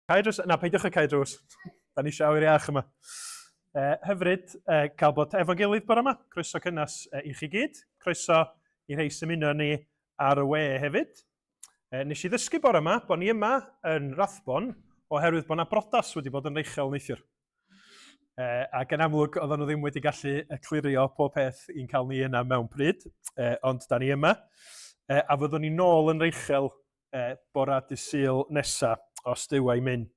Peidiwch y cael drws. Da ni siawyr iach yma. Hyfryd, cael bod efo'n gilydd bore yma. Croeso cynnas i chi gyd. Croeso i rhai sy'n muno ni ar y we hefyd. Nes i ddysgu bore yma bod ni yma yn Rathbon oherwydd bod yna brodas wedi bod yn reichel neithiwr. Ac yn amlwg oedden nhw ddim wedi gallu clirio pob peth i'n cael ni yna mewn pryd, ond da ni yma. A fyddwn ni nôl yn reichel bore dydd Sul nesaf os dyw ei mynd.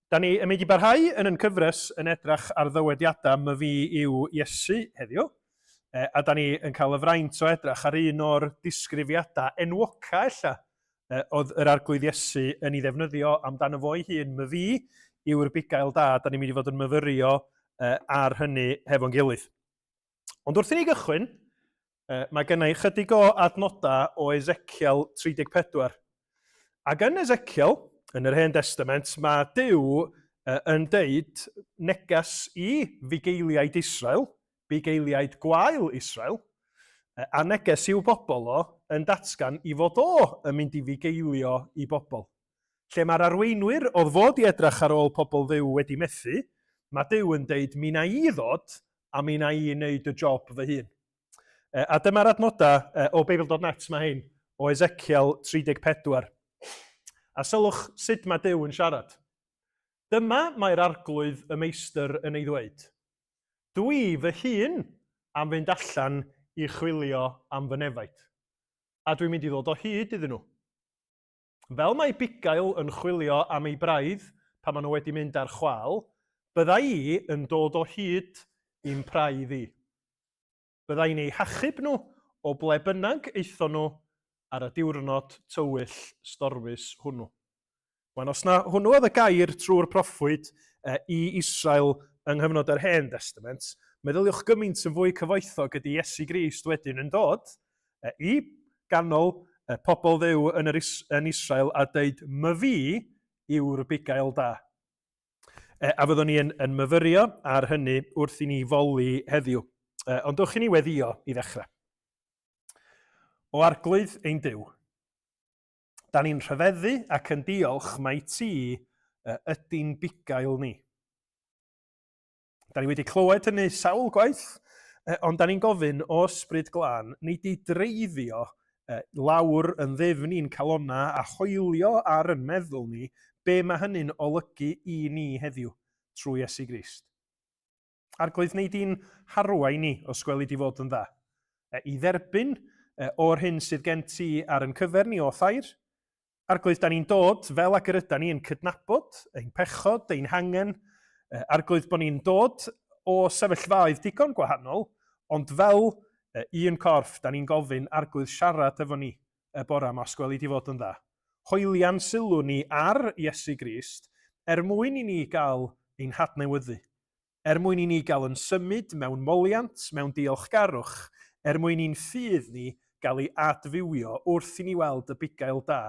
Da ni yn mynd i barhau yn cyfres yn edrach ar ddywediadau Myfi i'w Iesu heddiw, a da ni yn cael y fraint o edrach ar un o'r disgrifiadau enwoca ella oedd yr arglwydd Iesu yn ei ddefnyddio amdano fo'i hun. Myfi yw'r bugail da, da ni'n mynd i fod yn myfyrio ar hynny hefo'n gilydd. Ond wrth i ni gychwyn, mae gennau chydig o adnodau o Ezekiel 34. Ac yn Ezekiel, yn yr Hen Testament, mae Duw yn deud negas i fugeiliaid Israel, bugeiliaid gwael Israel, a neges i'w bobl o yn datgan i fod o yn mynd i fugeilio i bobl. Lle mae'r arweinwyr oedd fod i edrach ar ôl pobl Dduw wedi methu, mae Duw yn deud mi na i ddod a mi na i wneud y job fy hun. A dyma'r adnodau o Beibl.net mae hyn, o Ezekiel 34. A sylwch sut mae Duw yn siarad. Dyma mae'r arglwydd y meistr yn ei ddweud. Dwi fy hun am fynd allan i chwilio am fy nefaid. A dwi'n mynd i ddod o hyd iddyn nhw. Fel mae bugail yn chwilio am ei braidd pan maen nhw wedi mynd ar chwal, bydda i yn dod o hyd i'n praidd i. Bydda i'n ei hachub nhw o ble bynnag eithon nhw ar y diwrnod tywyll storfus hwnnw. Wan os na hwnnw oedd y gair trwy'r proffwyd i Israel yng nghyfnod yr Hen Testament, meddyliwch gymaint yn fwy cyfoethog ydy Iesu Grist wedyn yn dod i ganol pobl Dduw yn Israel a deud, Myfi yw'r bugail da. A fyddwn ni yn myfyrio ar hynny wrth i ni foli heddiw. Ond dwch i ni weddio i ddechrau. O arglwydd ein Duw. Da ni'n rhyfeddu ac yn diolch mai ti ydy'n bugail ni. Da ni wedi clywed hynny sawl gwaith, ond da ni'n gofyn o ysbryd glân, nid i dreiddio lawr yn ddefn i'n calonna a hoelio ar yn meddwl ni be mae hynny'n olygu i ni heddiw trwy Iesu Grist. Arglwydd nid i'n harwai ni os gweli di fod yn dda. I dderbyn o'r hyn sydd gen ti ar yn cyfer ni o thair. Arglwydd, da ni'n dod fel ac yr ydyn ni yn cydnabod, ein pechod, ein hangen. Arglwydd bod ni'n dod o sefyllfaoedd digon gwahanol, ond fel un corff, da ni'n gofyn arglwydd siarad efo ni y bore yma os gweli di fod yn dda. Hoelian sylw ni ar Iesu Grist mwyn i ni gael ein hadnewyddu. Mwyn i ni gael yn symud mewn moliant, mewn diolchgarwch, mwyn i'n ffydd ni gael ei adfywio wrth i ni weld y bugail da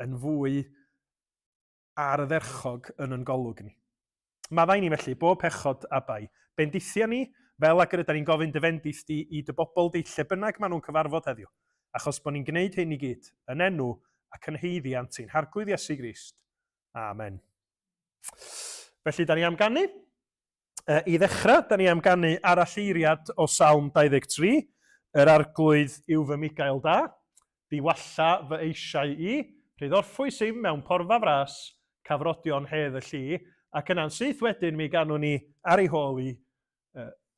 yn fwy ar y dderchog yn yn golwg ni. Maddau ni felly, bob pechod a bai. Bendithia ni, fel ac ydyn ni'n gofyn dyfendith di i dy bobl di lle bynnag maen nhw'n cyfarfod heddiw. Achos bod ni'n gwneud hyn i gyd, yn enw ac yn heiddiant i'n harglwydd Iesu Grist. Amen. Felly, da ni am ganu. I ddechrau, da ni am ganu aralleiriad o Salm 23. Yr arglwydd yw fy migail da, di walla fy eisiau i, rhydd orffwys im mewn porfa fras, cafrodion hedd y llu, ac yna'n syth wedyn mi ganwn ni ar ei hôl i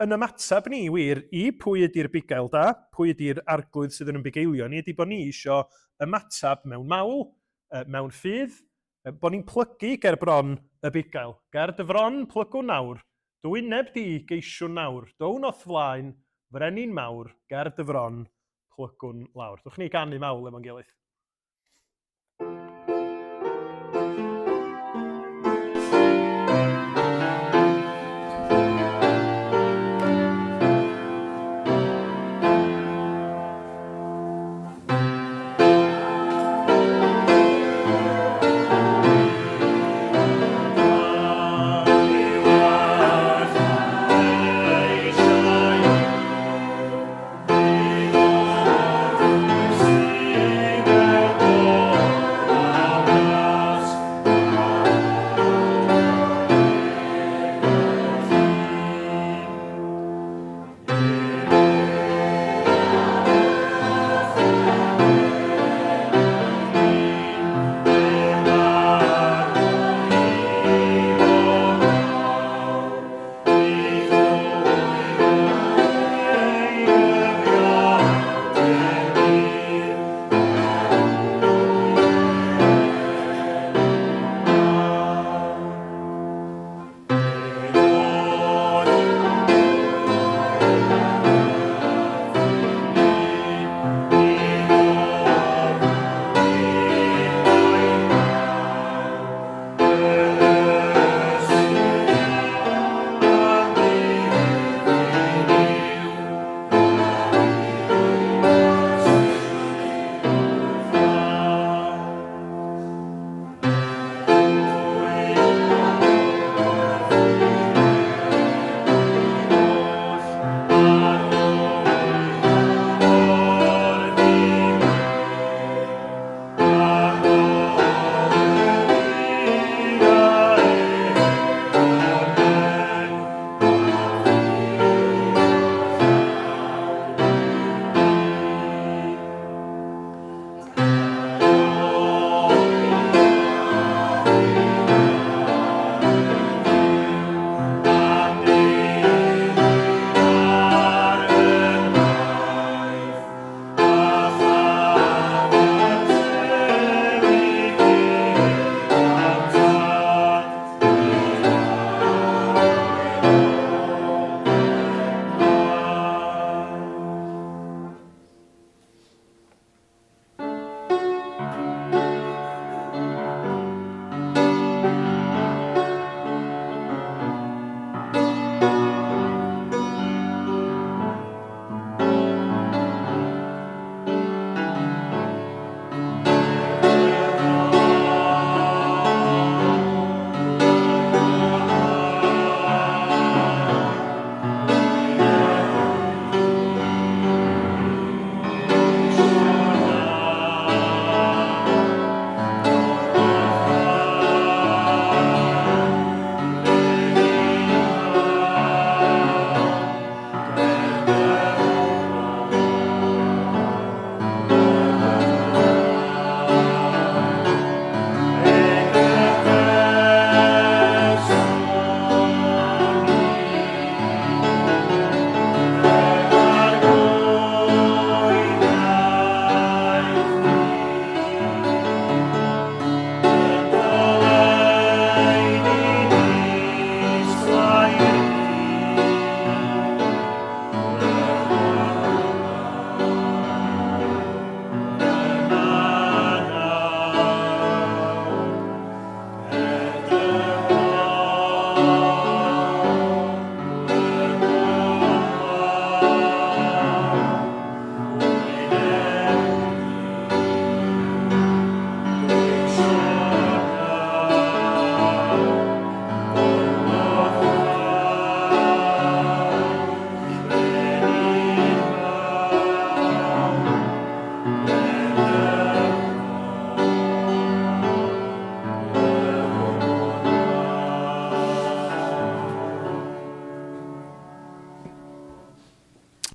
yn ymatab ni wir i pwy ydy'r bugail da, pwy ydy'r arglwydd sydd yn bugeilio ni, ydy bod ni isio ymatab mewn mawl, mewn ffydd, bod ni'n plygu ger bron y bugail. Ger dy fron plygwn nawr, dwyneb di geisiwn nawr, down oth flaen, Frenin mawr, ger dy fron, plygwn lawr. Dwch ni ganu mawl efo'n gilydd. Yeah.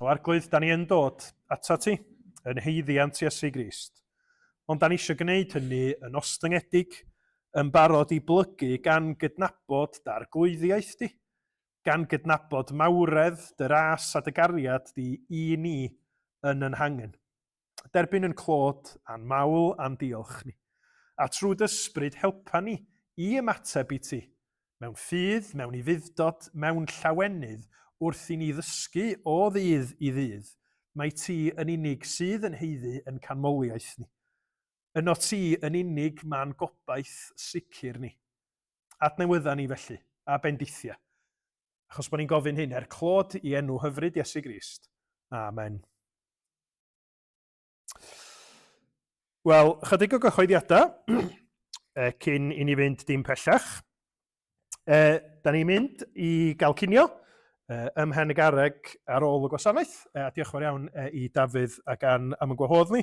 O arglwydd, da ni yn dod ata ti yn heiddiant Iesu Grist. Ond da ni eisiau gwneud hynny yn ostyngedig, yn barod i blygu gan gydnabod da'r glwyddiaeth di, gan gydnabod mawredd, dy ras a dy gariad di i ni yn hangen. Derbyn yn clod a'n mawl a'n diolch ni. A trwy dysbryd helpa ni i ymateb i ti, mewn ffydd, mewn i fuddod, mewn llawenydd, wrth i ni ddysgu o ddydd i ddydd, mae ti yn unig sydd yn heiddi yn canmoliaeth ni. Yno ti yn unig ma'n gobaith sicr ni. Adnewydda ni felly, a bendithia. Achos bod ni'n gofyn hyn clod i enw hyfryd Iesu Grist. Amen. Wel, chydig o gyhoeddiadau cyn i ni fynd dim pellach. Da ni'n mynd i gael cinio ym Mhen y Garreg ar ôl y Gwasanaeth. A diolch yn fawr iawn i Dafydd ac am y gwahodd ni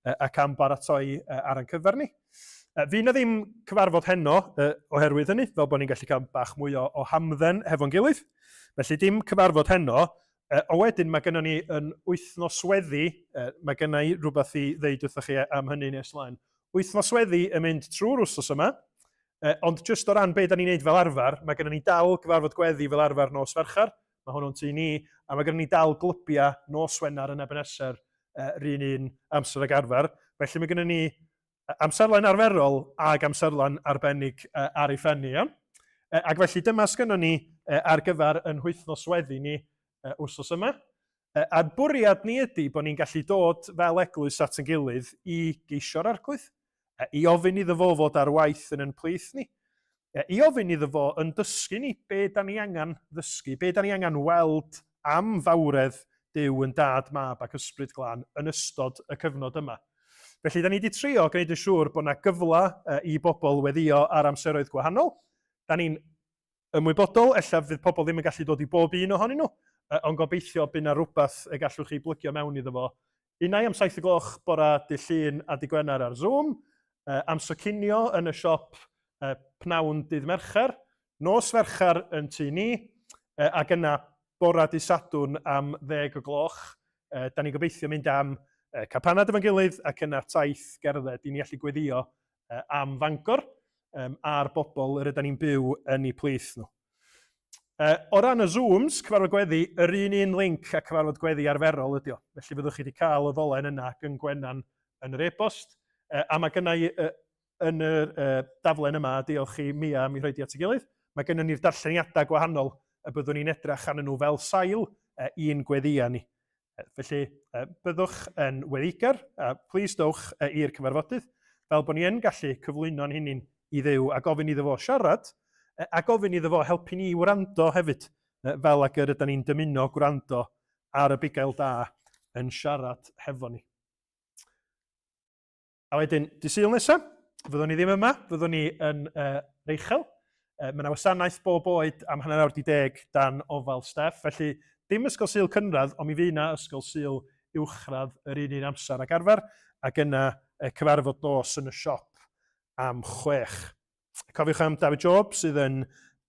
ac am baratoi ar ein cyfer ni. Fi na ddim cyfarfod heno oherwydd hynny, fel bod ni'n gallu cael bach mwy o hamdden hefo'n gilydd. Felly dim cyfarfod heno. O wedyn mae gennym ni yn wythnosweddi, mae gennym ni rhywbeth i ddeud wrthych chi am hynny nes ymlaen. Wythnosweddi yn mynd trwy'r wsos yma, ond jyst o ran beth da ni'n neud fel arfer, mae gennym ni dal gyfarfod gweddi fel arfer nos Ferchar, mae hwnnw'n tu ni, a mae gennym ni dal glybia nos Wener yn Ebeneser rhan un amser ag arfer. Felly mae gennym ni amserlen arferol ag amserlen arbennig ar ei ffenni. Ac felly dyma sgynnon ni ar gyfer yn wythnosweddi ni wsos yma. A'r bwriad ni ydy bod ni'n gallu dod fel eglwys at yn gilydd i geisio'r arglwydd, i ofyn iddo fo fod ar waith yn plith ni, i ofyn iddo fo yn dysgu ni be da ni angen ddysgu, be da ni angen weld am fawredd Duw yn dad, mab ac ysbryd glân yn ystod y cyfnod yma. Felly, da ni wedi trio gwneud yn siŵr bod yna gyfle i bobl weddio ar amseroedd gwahanol. Da ni'n ymwybodol, ella fydd pobl ddim yn gallu dod i bob un ohonyn nhw, ond gobeithio bydd yna rhywbeth y gallwch chi blygio mewn iddo fo. Unai am 7:00 bore dydd Llun a dydd Gwener ar Zoom, am sycinio yn y siop pnawn dydd Mercher, nos Ferchar yn tu ni, ac yna bore dydd Sadwrn am 10:00. Da ni'n gobeithio mynd am capanad efo'n gilydd ac yna taith gerdded i ni allu gweddio am Fangor a'r bobl yr ydyn ni'n byw yn eu plith nhw. O ran y Zooms, cyfarfod gweddi, yr un link a cyfarfod gweddi arferol ydy o. Felly fyddwch chi wedi cael y ddolen yna yn Gwenan yn yr e-bost. A mae gennau yn y daflen yma, diolch i Mia am ei rhoid i at ei gilydd, mae gennym ni'r darlleniadau gwahanol y byddwn ni'n edrach arnyn nhw fel sail un gweddia ni. Felly byddwch yn weddigar, a plis dowch i'r cyfarfodydd, fel bod ni yn gallu cyflwyno'n hunin i Dduw a gofyn iddo fo siarad, a gofyn iddo fo helpu ni wrando hefyd, fel ag yr ydyn ni'n dymuno gwrando ar y bugail da yn siarad hefo ni. A wedyn, dydd Sul nesaf, fyddwn ni ddim yma, fyddwn ni yn Reichel. Mae yna wasanaeth bob oed am 9:10 dan ofal Steff, felly dim ysgol Sul cynradd, ond mi fydd yna ysgol Sul uwchradd yr un amser ag arfer, ac yna cyfarfod nos yn y siop am 6. Cofiwch am David Job sydd yn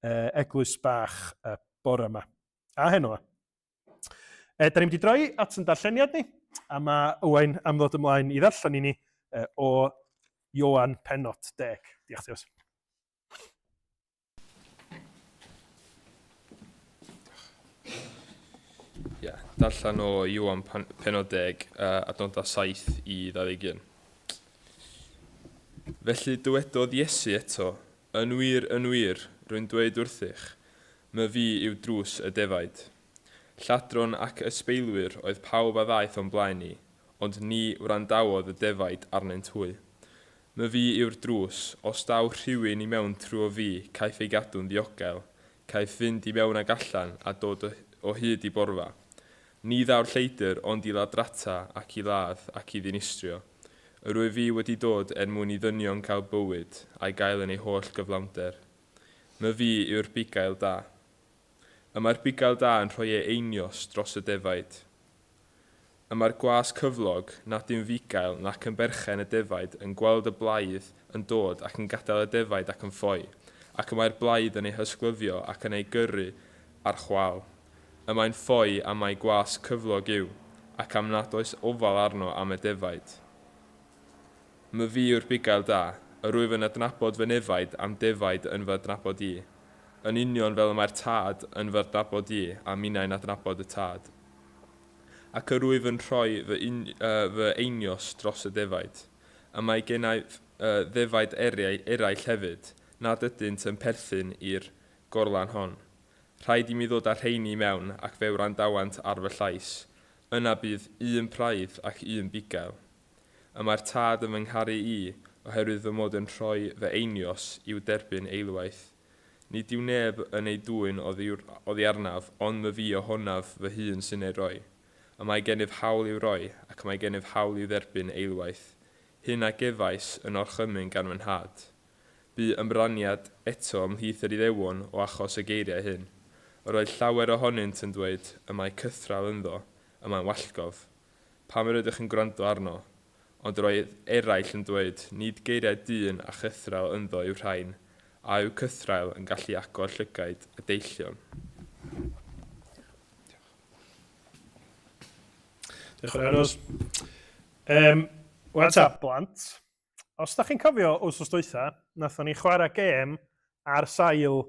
eglwys bach bore yma. A heno. Da ni'n mynd i droi at yn darlleniad ni, a mae Owain am ddod ymlaen i ddarllen i ni o Ioan pennod 10. Diolch Dios. Darllen o Ioan pennod 10 adnodau 7 i 21. Felly dywedodd Iesu eto, yn wir, rwy'n dweud wrthych, mae fi yw drws y defaid. Lladron ac ysbeilwyr oedd pawb a ddaeth o'n blaen ni, ond ni wrandawodd y defaid arnynt hwy. Mae fi yw'r drws, os daw rhywun i mewn trwy fi, caiff ei gadw'n ddiogel, caiff fynd i mewn ag allan a dod o hyd i borfa. Ni ddaw'r lleidr ond i ladrata ac i ladd ac i ddinistrio. Rwy fi wedi dod mwyn i ddynion cael bywyd a'i gael yn ei holl gyflawnder. Mae fi yw'r bugail da. Y mae'r bugail da yn rhoi ei einios dros y defaid. Y mae'r gwas cyflog nad yw'n fugail nac yn berchen y defaid yn gweld y blaidd yn dod ac yn gadael y defaid ac yn ffoi, ac y mae'r blaidd yn ei hysglyfio ac yn ei gyrru ar chwal. y mae'n ffoi a mae gwas cyflog yw, ac am nad oes ofal arno am y defaid. My fi yw'r bugail da, y rwyf yn adnabod fy nefaid am defaid yn fy adnabod i, yn union fel mae'r tad yn fy adnabod i a minnau'n adnabod y tad. Ac y rwyf yn rhoi fy einios dros y defaid, a mae gennau ddefaid eraill hefyd, nad ydynt yn perthyn i'r gorlan hon. Rhaid I mi ddod â'r rheini mewn ac fe wrandawant ar fy llais. Yna bydd un praidd ac un bugail. Y mae'r tad yn fy ngharu I oherwydd fy mod yn rhoi fy einios i'w derbyn eilwaith. Nid yw neb yn ei dwyn oddi arnaf, ond my fi ohonaf fy hun sy'n ei roi. Y mae gennyf hawl i'w roi ac mae gennyf hawl i'w dderbyn eilwaith. Hyn a gefais yn orchymyn gan fy nhad. Bu ymraniad eto ymhlith yr Iddewon o achos y geiriau hyn. Roedd llawer ohonynt yn dweud y mae cythral ynddo, y mae'n wallgof. Pam yr ydych yn gwrando arno, ond roedd eraill yn dweud nid geiriau dyn a chythral ynddo yw rhain, a yw cythrael yn gallu agor llygaid y deillion. Diolch yn fawr. Wan ta, blant. Os da chi'n cofio wsos dwytha, nathon ni chwarae gêm ar sail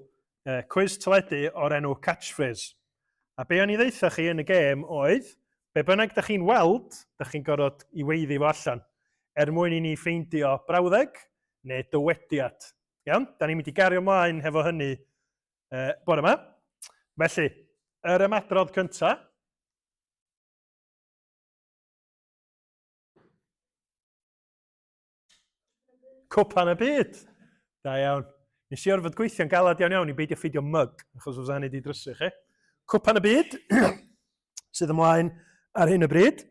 cwis teledu o'r enw catchphrase. A be o'n i ddeitha chi yn y gêm oedd, be bynnag da chi'n weld, da chi'n gorfod I weiddi fo allan, mwyn I ni ffeindio brawddeg neu dywediad. Iawn? Da ni'n mynd I gario ymlaen hefo hynny bore yma. Felly, yr ymadrodd cyntaf. Cwpan y byd. Da iawn. Nes I orfod gweithio'n galad iawn I beidio ffeidio mug, achos os hynny di drysu chi. Cwpan y byd, sydd ymlaen ar hyn y bryd.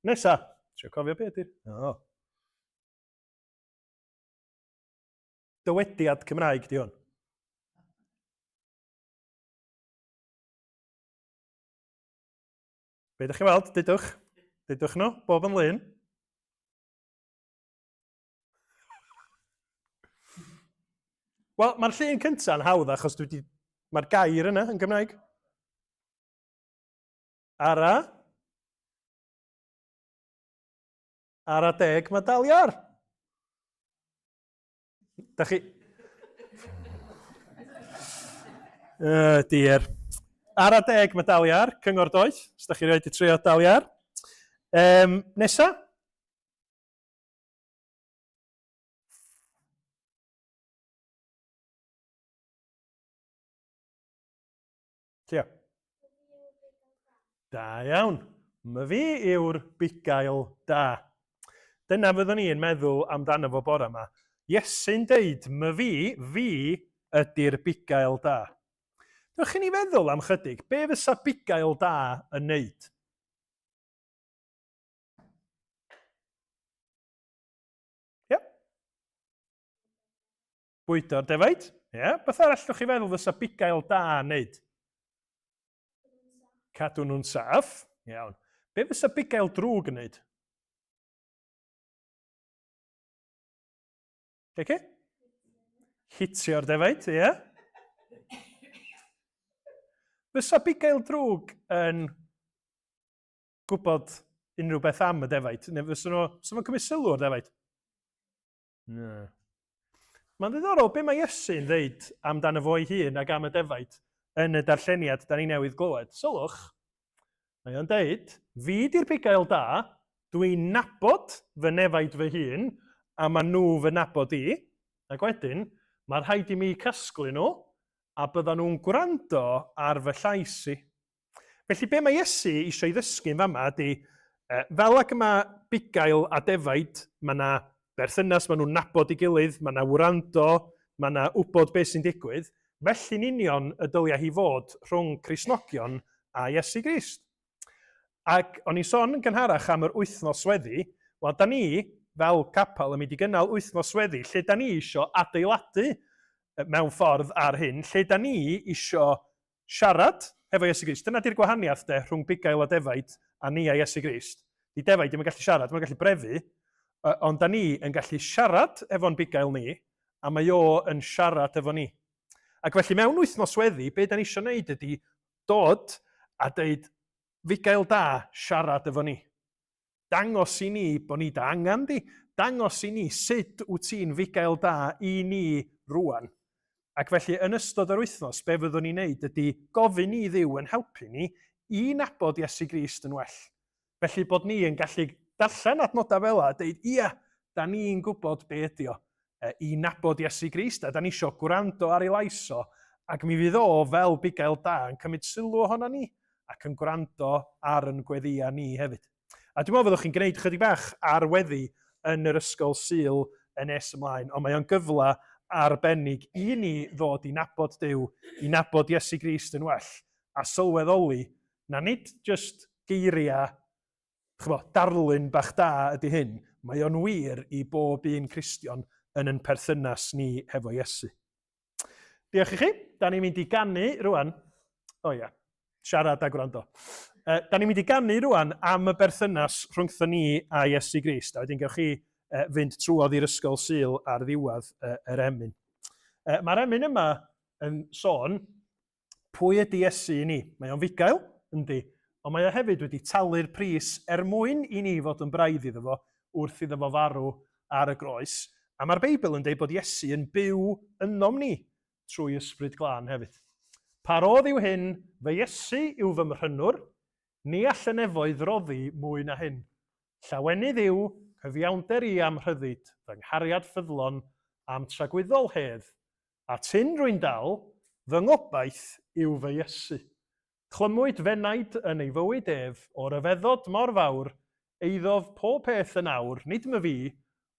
Nesa, ti'n cofio beth ydy'r? O. Dywediad Cymraeg di hwn. Be ydych chi'n weld? Dydwch. Dydwch nhw, bob yn lun. Wel, mae'r llun cyntaf yn hawdd achos mae'r gair yna yn Gymraeg. Ara. Ara 10 medaliar. Da chi... Dir. Ara 10 medaliar, cyngor doeth, os da chi roed I trio daliar. Nesa. Tia. Da iawn. My fi yw'r bugail da. Dyna fyddwn ni'n meddwl amdano fo bore yma. Iesu'n deud, my fi ydy'r bugail da. Dewch chi ni feddwl am chydig, be fysa bugail da yn neud? Ie? Bwydo'r defaid? Ie? Beth arall dewch chi feddwl fysa bugail da yn neud? Cadw nhw'n saff. Iawn. Be fysa bugail drwg yn neud? Ge? Hitio'r defaid, ie? Fysa bugail drwg yn gwybod unrhyw beth am y defaid? Neu fysa nhw'n cymryd sylw o'r defaid? No. Mae'n ddiddorol, be mae Iesu'n dweud amdano fo'i hun ac am y defaid yn y darlleniad da ni newydd glywed. Sylwch, mae o'n dweud, fi di'r bugail da, dwi'n nabod fy nefaid fy hun, a maen nhw fy nabod I, ac wedyn, mae rhaid I mi casglu nhw, a byddan nhw'n gwrando ar fy llais I. Felly be mae Iesu eisiau ddysgu'n fama ydy, fel ac yma bugail a defaid, mae yna berthynas, mae nhw'n nabod I gilydd, mae yna wrando, mae yna wybod beth sy'n digwydd, felly'n union y dylia hi fod rhwng Cristnogion a Iesu Grist. Ac o'n i'n sôn yn gynharach am yr wythnos weddi, wel, da ni, fel capel, yn mynd I gynnal wythnos weddi, lle da ni isio adeiladu mewn ffordd ar hyn, lle da ni isio siarad efo Iesu Grist. Dyna di'r gwahaniaeth rhwng bugail a defaid a ni a Iesu Grist. Di defaid ddim yn gallu siarad, mae'n gallu brefu, ond da ni yn gallu siarad efo'n bugail ni, a mae o yn siarad efo ni. Ac felly mewn wythnos weddi, be da ni eisiau gwneud ydy dod a dweud, fugail da, siarad efo ni. Dangos i ni bod ni da angen di. Dangos i ni sut wyt ti'n fugail da i ni rwan. Ac felly, yn ystod yr wythnos, be fyddwn ni'n neud ydy gofyn i Dduw yn helpu ni i nabod Iesu Grist yn well. Felly bod ni yn gallu darllen adnodau fel a dweud, ia, da ni'n gwybod be ydi o i nabod Iesu Grist, a da ni eisiau gwrando ar ei lais o, ac mi fydd o fel bugail da yn cymryd sylw ohono ni, ac yn gwrando ar yn gweddia ni hefyd. A dwi'n meddwl fyddwch chi'n gwneud chydig bach ar weddi yn yr ysgol Sul yn nes ymlaen, ond mae o'n gyfle arbennig i ni ddod i nabod Duw, i nabod Iesu Grist yn well, a sylweddoli na nid just geiriau, darlun bach da ydy hyn, mae o'n wir i bob un Cristion yn ein perthynas ni hefo Iesu. Diolch i chi. Da ni'n mynd i ganu rwan. Siarad a gwrando. Da ni'n mynd i ganu rwan am y berthynas rhwngthon ni a Iesu Grist. A wedyn gewch chi fynd trwodd i'r ysgol Sul ar ddiwedd yr emyn. Mae'r emyn yma yn sôn pwy ydy Iesu i ni. Mae o'n fugail, yndi, ond mae o hefyd wedi talu'r pris mwyn i ni fod yn braidd iddo fo wrth iddo fo farw ar y groes. A mae'r Beibl yn dweud bod Iesu yn byw ynom ni trwy ysbryd glân hefyd. Parodd yw hyn, fe Iesu yw fy mhrynwr, ni allan efo'i ddroddi mwy na hyn. Llawenydd yw, cyfiawnder i am rhyddid, fy nghariad ffyddlon am tragwyddol hedd, a tyn rwy'n dal, fy ngobaith yw fy Iesu. Clymwyd fenaid yn ei fywyd ef, o'r yfeddod mor fawr, eiddodd pob peth yn awr, nid my fi,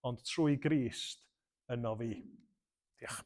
ond trwy Grist yno fi. Diolch.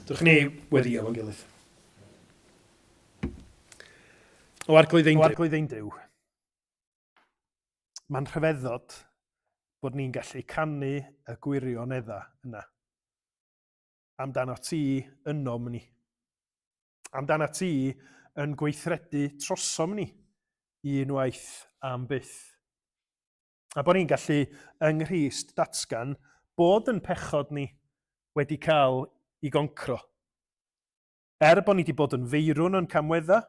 Dwch ni wedi efo'n gilydd. O arglwydd ein Duw, mae'n rhyfeddod bod ni'n gallu canu y gwirionedda yna. Amdano ti ynom ni. Amdano ti yn gweithredu trosom ni unwaith am byth. A bod ni'n gallu yng Nghrist datgan bod yn pechod ni wedi cael ei goncro. Bod ni wedi bod yn feirwn yn camwedda,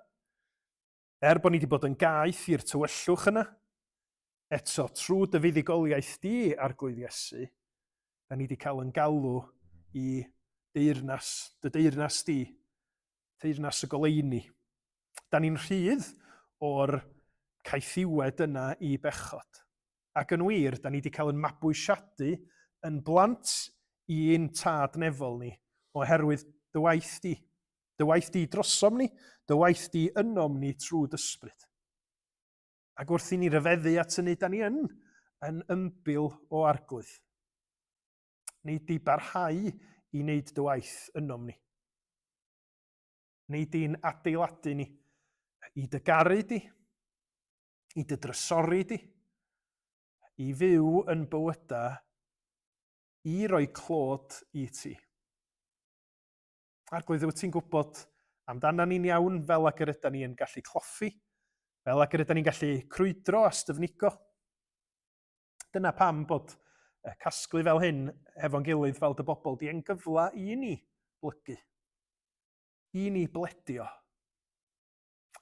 bod ni wedi bod yn gaeth i'r tywyllwch yna, eto trwy dy fuddigoliaeth di arglwydd Iesu, da ni wedi cael yn galw i dy deyrnas di, deyrnas y goleuni. Da ni'n rhydd o'r caethiwed yna i bechod. Ac yn wir, da ni wedi cael yn mabwysiadu yn blant i'n tad nefol ni, oherwydd dy waith di. Dy waith di drosom ni, dy waith di ynom ni trwy dysbryd. Ac wrth i ni ryfeddu at hynny, da ni yn ymbil o arglwydd. Neu di barhau i wneud dy waith ynom ni. Neu di'n adeiladu ni i dy garu di, i dy drysori di, i fyw yn bywyda, i roi clod i ti. Arglwydd, wyt ti'n gwybod amdana ni'n iawn fel ac yr ydyn ni'n gallu cloffi, fel ac yr ydyn ni'n gallu crwydro a styfnigo. Dyna pam bod casglu fel hyn efo'n gilydd fel dy bobl di engyfla i ni blygu, i ni bledio.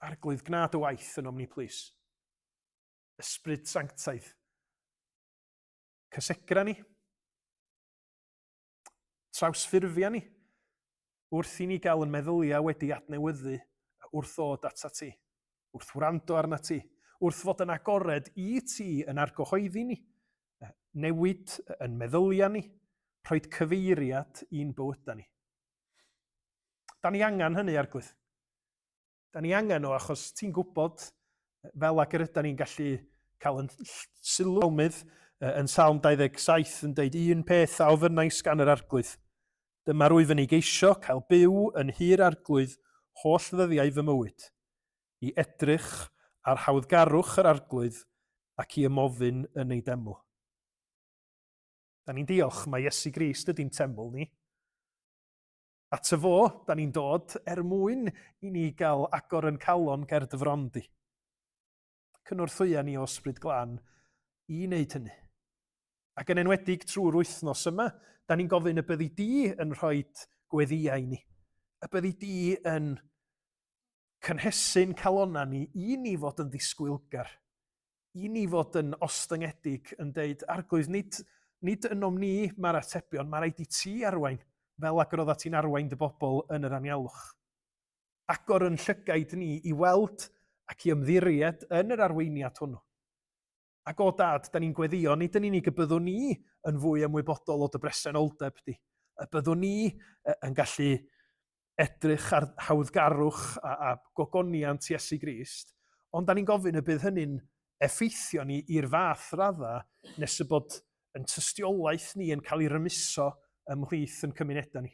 Arglwydd, gnad y waith yn omni plis. Ysbryd sanctaidd. Cysegra ni. Trawsffurfia ni. Wrth i ni gael yn meddyliau wedi adnewyddu wrth ddod ata ti, wrth wrando arna ti, wrth fod yn agored i ti yn argyhoeddi ni, newid yn meddyliau ni, rhoi cyfeiriad i'n bywyda ni. Da ni angen hynny, arglwydd. Da ni angen o achos ti'n gwybod fel ac yr ydyn ni'n gallu cael yn sylwmydd yn Salm 27 yn deud un peth a ofynnais gan yr arglwydd. Dyma rwyf yn ei geisio cael byw yn hir arglwydd holl ddyddiau fy mywyd, i edrych ar hawddgarwch yr arglwydd ac i ymofyn yn ei deml. Da ni'n diolch mae Iesu Grist ydy'n teml ni. At y fo, da ni'n dod mwyn i ni gael agor yn calon ger dy frondi. Cynorthwya ni o ysbryd glân i wneud hynny. Ac yn enwedig trwy'r wythnos yma, da ni'n gofyn y byddi di yn rhoi gweddiau ni. Y byddi di yn cynhesu'n calonna ni i ni fod yn ddisgwylgar. I ni fod yn ostyngedig yn deud, arglwydd, nid ynom ni mae'r atebion, mae rhaid i ti arwain, fel ac roedda ti'n arwain dy bobl yn yr anialwch. Agor yn llygaid ni i weld ac i ymddiried yn yr arweiniad hwnnw. Ac o dad, da ni'n gweddio, nid yn unig y byddwn ni yn fwy ymwybodol o dy bresenoldeb di. Y byddwn ni yn gallu edrych ar hawddgarwch a gogoniant Iesu Grist, ond da ni'n gofyn y bydd hynny'n effeithio ni i'r fath radda nes y bod yn tystiolaeth ni yn cael ei rymuso ymhlith yn cymunedau ni.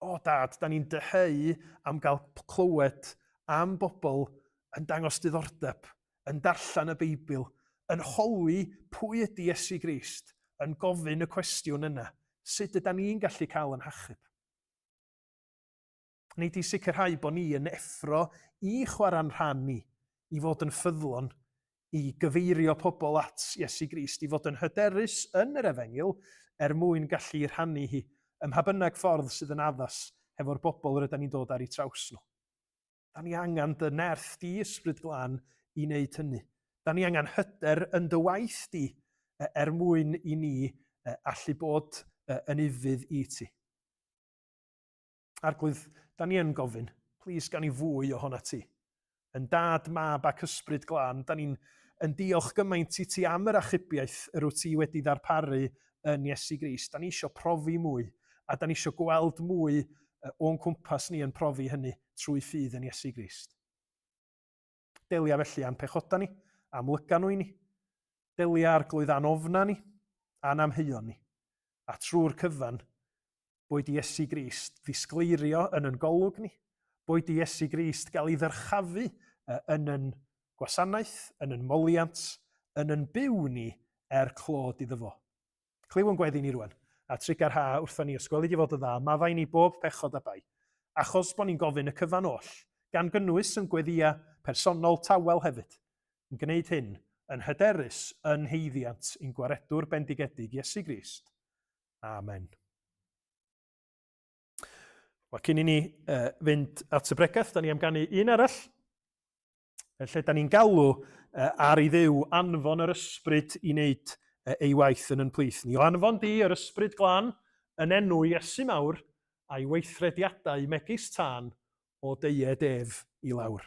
O dad, da ni'n dyheu am gael clywed am bobl yn dangos diddordeb, yn darllen y Beibl, yn holi pwy ydy Iesu Grist, yn gofyn y cwestiwn yna, sut ydyn ni'n gallu cael yn hachub? Nid i sicrhau bod ni yn effro i chwarae'n rhan ni, i fod yn ffyddlon, i gyfeirio pobl at Iesu Grist, i fod yn hyderus yn yr Efengil, mwyn gallu rhannu hi, ym mha bynnag ffordd sydd yn addas hefo'r bobl rydyn ni'n dod ar eu traws nhw. Da ni angen dy nerth di ysbryd glân i wneud hynny. Da ni angen hyder yn dy waith di mwyn i ni allu bod yn ufudd i ti. Arglwydd, da ni yn gofyn, plis gan i fwy ohona ti. Yn dad, mab ac ysbryd glân, da ni'n diolch gymaint i ti am yr achubiaeth yr wyt ti wedi ddarparu yn Iesu Grist. Da ni eisiau profi mwy, a da ni eisiau gweld mwy o'n cwmpas ni yn profi hynny trwy ffydd yn Iesu Grist. Delia felly a'n pechoda ni, amlyga nhw i ni. Delia arglwydd anofna ni, a'n amheuon ni. A trwy'r cyfan, boed i Iesu Grist ddisgleirio yn yn golwg ni, boed i Iesu Grist gael ei ddyrchafu yn yn gwasanaeth, yn yn moliant, yn yn byw ni clod iddo fo. Cliw yn gweddi ni rwan, a trigar ha wrthon ni ysgwelid i fod y dda, maddau ni bob pechod a bai, achos bod ni'n gofyn y cyfan oll, gan gynnwys yn gweddia personol tawel hefyd, yn gwneud hyn yn hyderus yn heiddiant i'n gwaredwr bendigedig Iesu Grist. Amen. Wel, cyn i ni fynd at y bregaeth, da ni am ganu un arall, lle da ni'n galw ar ei ddew anfon yr ysbryd i wneud ei waith yn plith ni. O anfon di yr ysbryd glân yn enw Iesu mawr a'i weithrediadau megis tân o deied ef i lawr.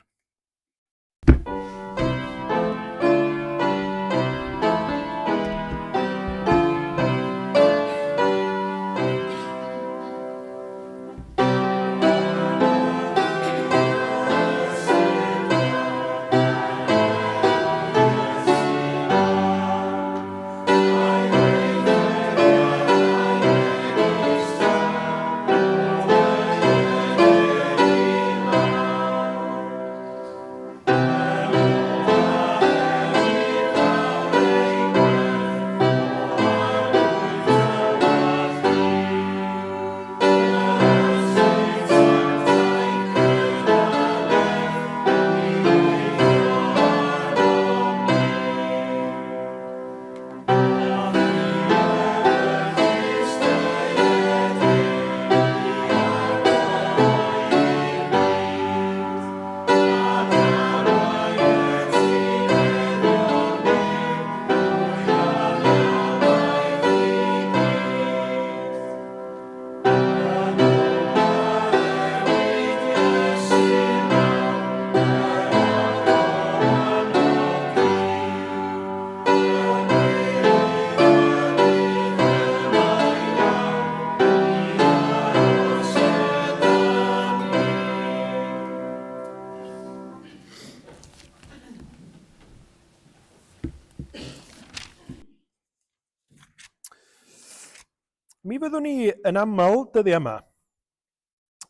Mi fyddwn ni yn aml dyddi yma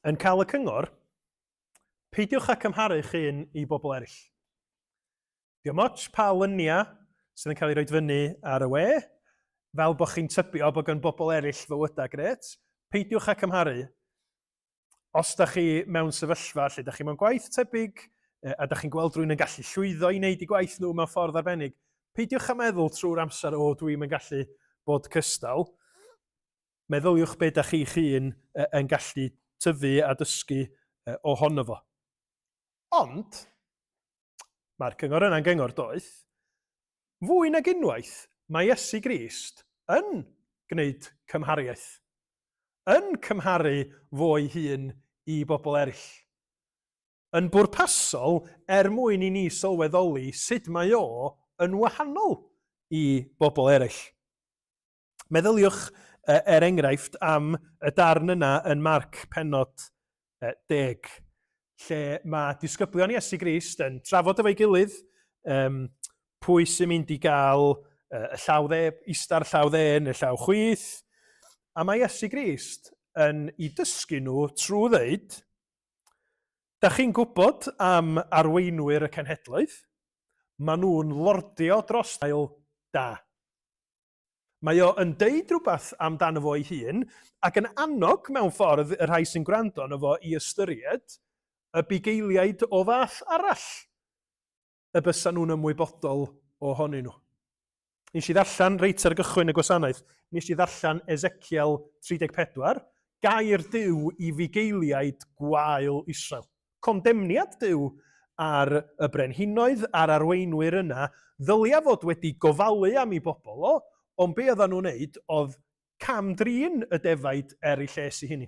yn cael y cyngor, peidiwch â cymharu chi'n i bobl eraill. Diolch moch pa lyniau sydd yn cael ei roed fyny ar y we, fel bod chi'n tybio bod gan bobl eraill fywydau gret, peidiwch â cymharu. Os da chi mewn sefyllfa lle da chi mewn gwaith tebyg, a da chi'n gweld rwy'n yn gallu llwyddo i wneud i gwaith nhw mewn ffordd arbennig, peidiwch â meddwl trwy'r amser o dwi'n yn gallu bod cystal. Meddyliwch be da chi'ch hun yn gallu tyfu a dysgu ohono fo. Ond, mae'r cyngor yna'n gyngor doeth, fwy nag unwaith, mae Iesu Grist yn gwneud cymhariaeth, yn cymharu fo'i hun i bobl eraill. Yn bwrpasol mwyn i ni sylweddoli sut mae o yn wahanol i bobl eraill. Meddyliwch enghraifft am y darn yna yn Marc pennod 10, lle mae disgyblion Iesu Grist yn trafod efo'i gilydd pwy sy'n mynd i gael y llaw dde, ista'r llaw dde neu llaw chwith, a mae Iesu Grist yn i dysgu nhw trwy ddeud, da chi'n gwybod am arweinwyr y cenhedlaeth, maen nhw'n lordio dros ail da. Mae o yn deud rhywbeth amdano fo ei hun, ac yn annog mewn ffordd y rhai sy'n gwrando arno fo i ystyried y bugeiliaid o fath arall y bysa nhw'n ymwybodol ohonyn nhw. Nes i ddarllen reit ar gychwyn y Gwasanaeth, nes i ddarllen Ezekiel 34, gair Duw i fugeiliaid gwael Israel. Condemniad Duw ar y brenhinoedd, a'r arweinwyr yna, ddylia fod wedi gofalu am ei bobl o, ond be oedden nhw'n wneud oedd camdrin y defaid ei lles i hynny.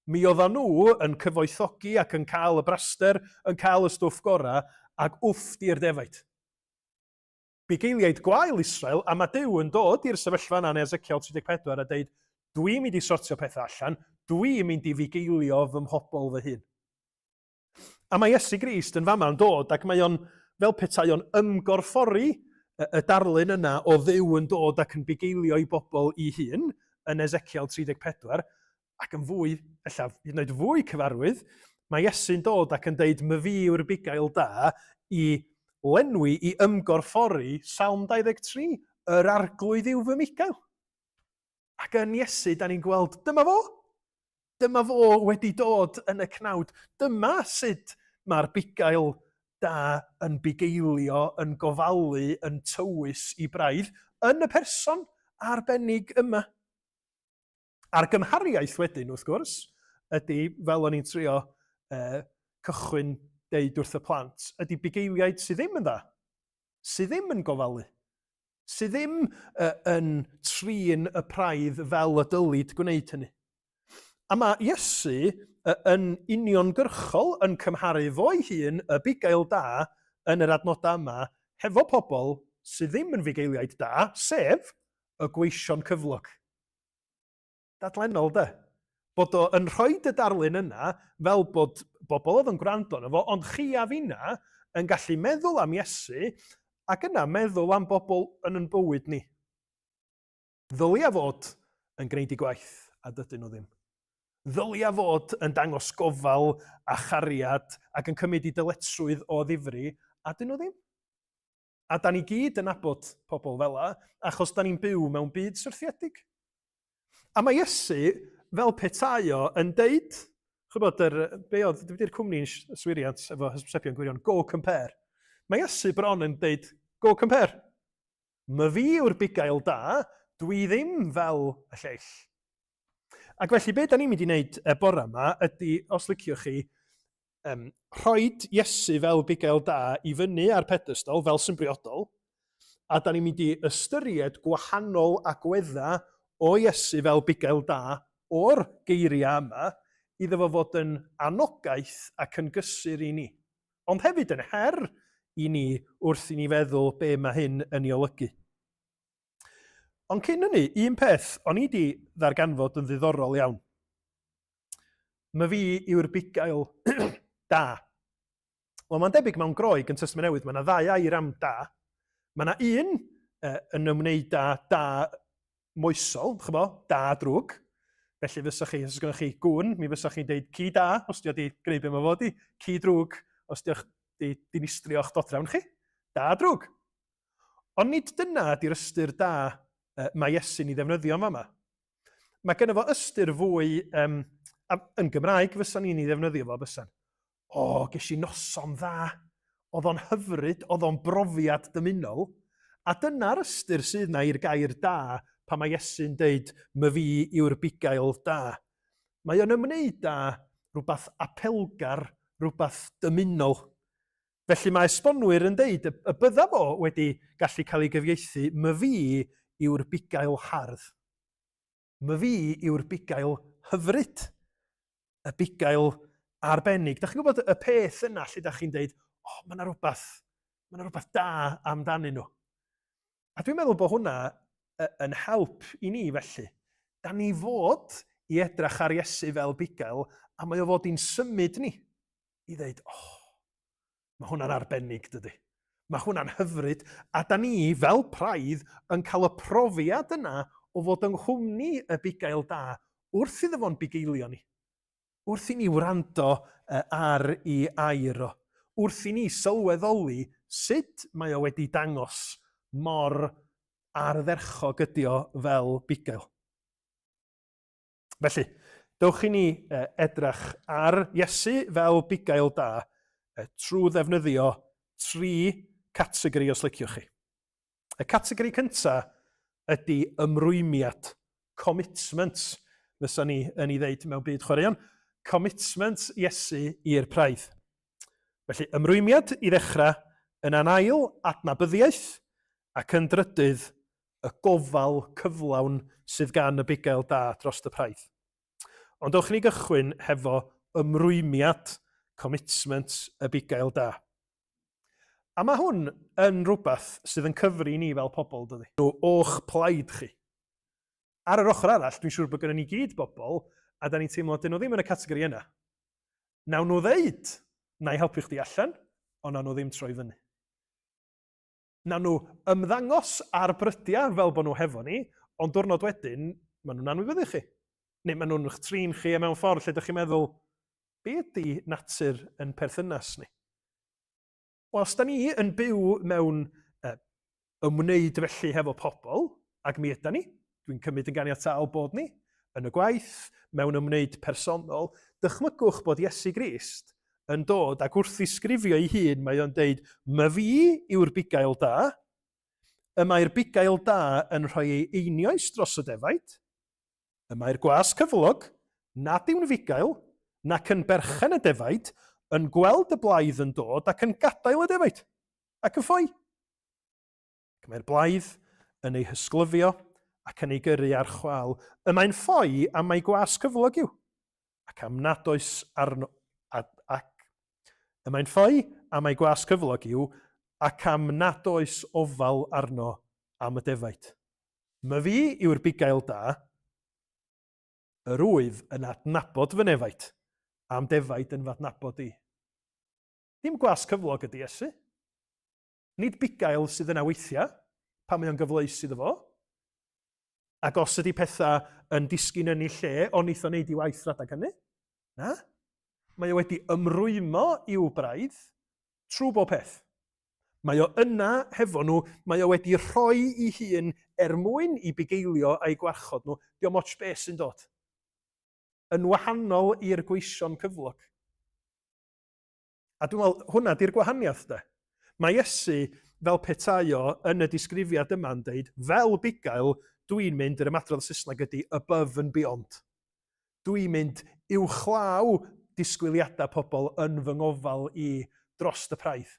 Mi oedden nhw yn cyfoethogi ac yn cael y braster, yn cael y stwff gorau, ac wfft i'r defaid. Bugeiliaid gwael Israel, a mae Duw yn dod i'r sefyllfa yna yn Ezekiel 34 a dweud, dwi'n mynd i sortio pethau allan, dwi'n mynd i fugeilio fy mhobol fy hun. A mae Iesu Grist yn fama'n dod, ac mae o'n, fel petai o'n ymgorffori y darlun yna o Dduw yn dod ac yn bugeilio i bobl i hun, yn Ezekiel 34, ac yn fwy, ella, hyd yn oed fwy cyfarwydd, mae Iesu'n dod ac yn deud, my fi yw'r bugail da, i lenwi, i ymgorffori Psalm 23, yr arglwydd yw fy migail. Ac yn Iesu, da ni'n gweld, dyma fo. Dyma fo wedi dod yn y cnawd. Dyma sut mae'r bugail da yn bugeilio, yn gofalu, yn tywys i braidd, yn y person arbennig yma. A'r gymhariaeth wedyn, wrth gwrs, ydy, fel o'n i'n trio cychwyn deud wrth y plant, ydy bugeiliaid sydd ddim yn dda, sydd ddim yn gofalu, sydd ddim yn trin y praidd fel y dylid gwneud hynny. A mae Iesu yn uniongyrchol yn cymharu fo'i hun y bugail da yn yr adnodau yma hefo pobl sydd ddim yn fugeiliaid da, sef y gweision cyflog. Dadlennol, de? Bod o yn rhoi y darlun yna fel bod bobl oedd yn gwrando yna fo, ond chi a finna yn gallu meddwl am Iesu ac yna meddwl am bobl yn yn bywyd ni. Ddylia fod yn gwneud i gwaith, a dydyn nhw ddim. Ddylia fod yn dangos gofal a chariad ac yn cymryd i dyletswydd o ddifri, a dyn nhw ddim. A da ni gyd yn abod pobl fela, achos da ni'n byw mewn byd syrthiedig. A mae Iesu, fel petaio, yn deud, chybod, be oedd, di'r cwmni'n swiriant efo hysbysebion gwirion, go compare. Mae Iesu bron yn deud, go compare. My fi yw'r bugail da, dwi ddim fel y lleill. Ac felly, be da ni'n mynd i wneud bore yma ydy, os liciwch chi, rhoid Iesu fel bugail da i fyny ar pedestol fel sy'n briodol, a da ni'n mynd i ystyried gwahanol agwedda o Iesu fel bugail da o'r geiriau yma, iddo fo fod yn anogaeth ac yn gysur i ni. Ond hefyd yn her i ni wrth i ni feddwl be mae hyn yn ei olygu. Ond cyn hynny, un peth o'n i wedi ddarganfod yn ddiddorol iawn. My fi yw'r bugail da. Wel, mae'n debyg mewn Groeg yn Testament Newydd, mae yna ddau air am da. Mae yna un yn ymwneud da moesol, da drwg. Felly fysa chi, os ydych chi gwn, mi fysa chi'n deud ci da, os di wedi gwneud be mae fod i, ci drwg, os di wedi dinistrio'ch dodrawn chi, da drwg. Ond nid dyna di'r ystyr da mae Iesu'n ei ddefnyddio yma. Mae gennym fo ystyr fwy, yn Gymraeg fysa ni'n ei ddefnyddio fo bysan. Ges i noson dda, oedd o'n hyfryd, oedd o'n brofiad dymunol, a dyna'r ystyr sydd na i'r gair da, pa mae Iesu'n deud, my fi yw'r bugail da. Mae o'n ymwneud â rhywbeth apelgar, rhywbeth dymunol. Felly mae esbonwyr yn deud, y bydda fo wedi gallu cael ei gyfieithu, my fi yw'r bugail hardd. My fi yw'r bugail hyfryd. Y bugail arbennig. Da chi'n gwybod y peth yna lle da chi'n deud, mae yna rhywbeth da amdanyn nhw. A dwi'n meddwl bod hwnna yn help i ni felly. Da ni fod i edrych ar Iesu fel bugail, a mae o fod i'n symud ni. I ddeud, mae hwnna'n arbennig, dydy. Mae hwnna'n hyfryd, a da ni fel praidd yn cael y profiad yna o fod yng nghwmni y bugail da wrth iddo fo'n bugeilio ni. Wrth i ni wrando ar ei air o. Wrth i ni sylweddoli sut mae o wedi dangos mor ardderchog ydi o fel bugail. Felly, dewch i ni edrych ar Iesu fel bugail da trwy ddefnyddio 3 categori os liciwch chi. Y categori cyntaf ydy ymrwymiad, commitment, fysa ni yn ei ddeud mewn byd chwaraeon, commitment Iesu i'r praidd. Felly, ymrwymiad i ddechrau yn anail adnabyddiaeth ac yn drydydd y gofal cyflawn sydd gan y bugail da dros y praidd. Ond dewch ni gychwyn hefo ymrwymiad, commitment y bugail da. A mae hwn yn rhywbeth sydd yn cyfri ni fel pobl, dydy. O'ch plaid chi. Ar yr ochr arall, dwi'n siŵr bod gennym ni gyd bobl, a da ni'n teimlo, dyn nhw ddim yn y categori yna. Nawn nhw ddeud, na i helpu chdi allan, ond nawn nhw ddim troi fyny. Nawn nhw ymddangos ar brydiau fel bod nhw hefo ni, ond diwrnod wedyn, maen nhw'n anwybyddu chi. Neu maen nhw'n eich trin chi mewn ffordd lle ydych chi'n meddwl, be ydy natur yn perthynas ni? Wel, os da ni yn byw mewn ymwneud felly hefo pobl, ac mi ydyn ni, dwi'n cymryd yn ganiataol bod ni, yn y gwaith, mewn ymwneud personol, dychmygwch bod Iesu Grist yn dod ac wrth i sgrifio ei hun, mae o'n deud, my fi yw'r bugail da, y mae'r bugail da yn rhoi ei einioes dros y defaid, y mae'r gwas cyflog, nad yw'n fugail, nac yn berchen y defaid, yn gweld y blaidd yn dod ac yn gadael y defaid, ac yn ffoi. Mae'r blaidd yn ei hysglyfio ac yn ei gyrru ar chwal. Y mae'n ffoi am ei gwas cyflog yw, ac am nad oes arno... Y mae'n ffoi am ei gwas cyflog yw, ac am nad oes ofal arno am y defaid. My fi yw'r bugail da, yr wyf yn adnabod fy nefaid, am defaid yn fy adnabod i. Dim gwas cyflog ydy Iesu. Nid bugail sydd yna weithiau, pan mae o'n gyfleus iddo fo. Ac os ydy pethau yn disgyn yn ei lle, ond eithon neud i waith radag hynny. Na. Mae o wedi ymrwymo i'w braidd trwy bob peth. Mae o yna hefo nhw, mae o wedi rhoi ei hun mwyn i bugeilio a'i gwarchod nhw. Diolch moch beth sy'n dod. Yn wahanol i'r gweision cyflog. A dwi'n meddwl, hwnna di'r gwahaniaeth de. Mae Iesu, fel petaio yn y disgrifiad yma'n deud, fel bugail, dwi'n mynd, yr ymadrodd Saesneg ydy above and beyond. Dwi'n mynd uwchlaw disgwyliadau pobl yn fy ngofal i dros y praidd.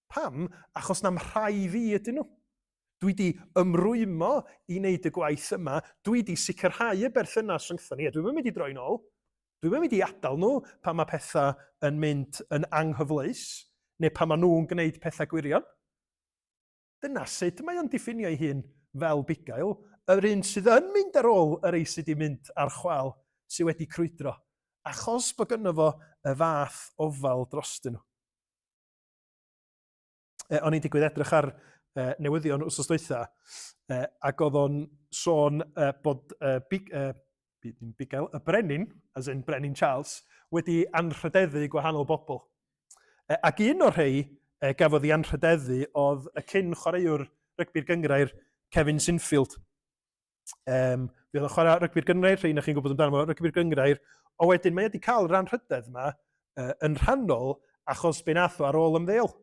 Pam? Achos na'm rhai fi ydyn nhw. Dwi di ymrwymo i wneud y gwaith yma, dwi di sicrhau y berthynas rhyngthon ni, a dwi'n mynd i droi nôl. Dwi'n mynd i adael nhw pan mae pethau yn mynd yn anghyfleus, neu pan mae nhw'n gwneud pethau gwirion. Dyna sut mae o'n diffinio ei hun fel bugail, yr un sydd yn mynd ar ôl yr ei sydd wedi mynd ar chwal, sydd wedi crwydro, achos bod gynno fo y fath ofal drostyn nhw. O'n i'n digwydd edrych ar newyddion wsos dwytha, ac oedd o'n sôn bod bugail, y brenin, as in Brenin Charles, wedi anrhydeddu gwahanol bobl. Ac un o'r rhai gafodd ei anrhydeddu oedd y cyn chwaraewr rygbi'r gyngrair Kevin Sinfield. Fe oedd yn chwarae rygbi'r gyngrair, rhain chi'n gwybod amdano fo, rygbi'r gyngrair, o wedyn mae wedi cael yr anrhydedd yma yn rhannol achos be nath o ar ôl ymddeol.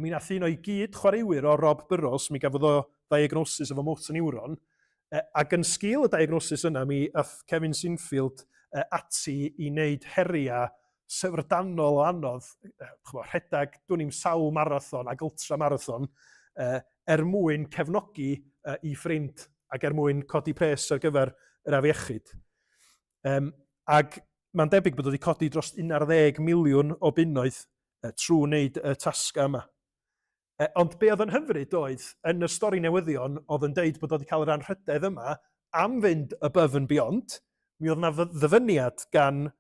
Mi nath un o'i gyd chwaraewyr o Rob Burrows, mi gafodd o diagnosis efo motor neuron, ac yn sgil y diagnosis yna, mi ath Kevin Sinfield ati i wneud heriau syfrdanol o anodd, rhedag, dwi'n i'm sawl marathon ac ultramarathon, mwyn cefnogi i ffrind ac mwyn codi pres ar gyfer yr afiechyd. Ac mae'n debyg bod wedi codi dros 11 miliwn o bunnoedd trwy wneud y tasga yma. Ond be oedd yn hyfryd oedd, yn y stori newyddion, oedd yn deud bod wedi cael yr anrhydedd yma am fynd above and beyond, mi oedd yna ddyfyniad gan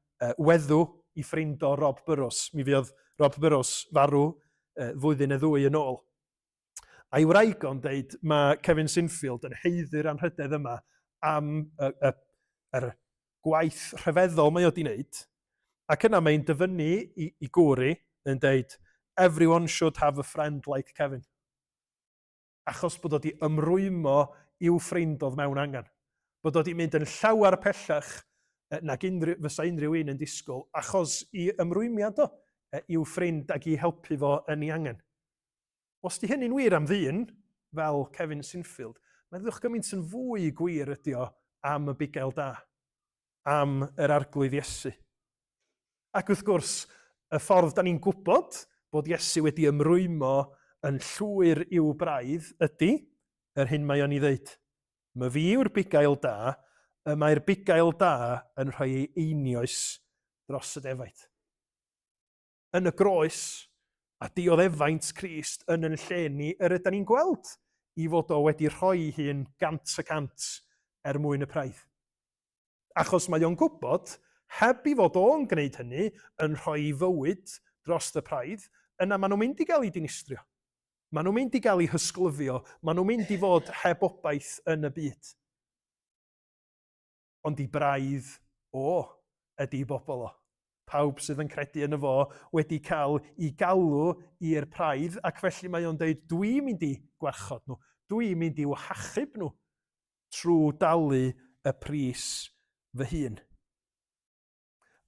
weddw i ffrind o Rob Burrows. Mi fydd Rob Burrows farw flwyddyn neu ddwy yn ôl. A'i wraig o'n deud, mae Kevin Sinfield yn heiddi'r anrhydedd yma am yr gwaith rhyfeddol mae o wedi wneud, ac yna mae'n dyfynnu i gwri yn deud, everyone should have a friend like Kevin. Achos bod o wedi ymrwymo i'w ffrind oedd mewn angen. Bod o wedi mynd yn llawer pellach nag fysa unrhyw un yn disgwyl, achos i ymrwymiad o i'w ffrind ac i helpu fo yn ei angen. Os di hynny'n wir am ddyn, fel Kevin Sinfield, mae'n ddwch gymaint yn fwy gwir ydi o am y bugail da, am yr arglwydd Iesu. Ac wrth gwrs, y ffordd da ni'n gwybod bod Iesu wedi ymrwymo yn llwyr i'w braidd ydy yr hyn mae o'n ei ddeud. My fi yw'r bugail da, y mae'r bugail da yn rhoi ei einioes dros y defaid. Yn y groes a dioddefaint Crist yn yn lle ni ydyn ni'n gweld i fod o wedi rhoi hun 100% mwyn y praidd. Achos mae o'n gwybod, heb i fod o'n gwneud hynny, yn rhoi fywyd dros y praidd, yna maen nhw'n mynd i gael ei dinistrio. Maen nhw'n mynd i gael ei hysglyfio, maen nhw'n mynd i fod heb obaith yn y byd. ond i braidd ydy bobl o. Pawb sydd yn credu yn fo wedi cael ei galw i'r praidd, ac felly mae o'n dweud, dwi'n mynd i gwarchod nhw, dwi'n mynd i'w hachub nhw trwy dalu y pris fy hun.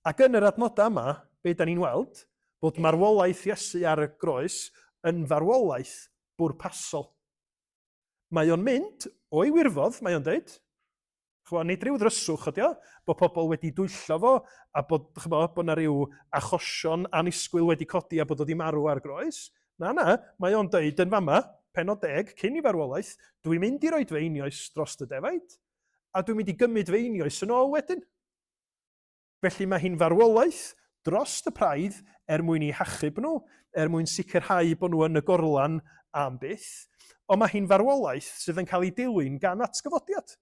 Ac yn yr adnodau yma, be da ni'n weld, bod marwolaeth Iesu ar y groes yn farwolaeth bwrpasol. Mae o'n mynd o'i wirfodd, mae o'n dweud, nid rhyw ddryswch ydi o, bod pobl wedi dwyllo fo, a bod na rhyw achosion anisgwyl wedi codi a bod o wedi marw ar groes. Na, mae o'n dweud yn fama, pen o 10, cyn i farwolaeth, dwi'n mynd i roed fy einioes dros y defaid, a dwi'n mynd i gymryd fy einioes yn ôl wedyn. Felly mae hi'n farwolaeth dros y praidd mwyn i hachub nhw, mwyn sicrhau bod nhw yn y gorlan am byth, ond mae hi'n farwolaeth sydd yn cael ei dilyn gan atgyfodiad.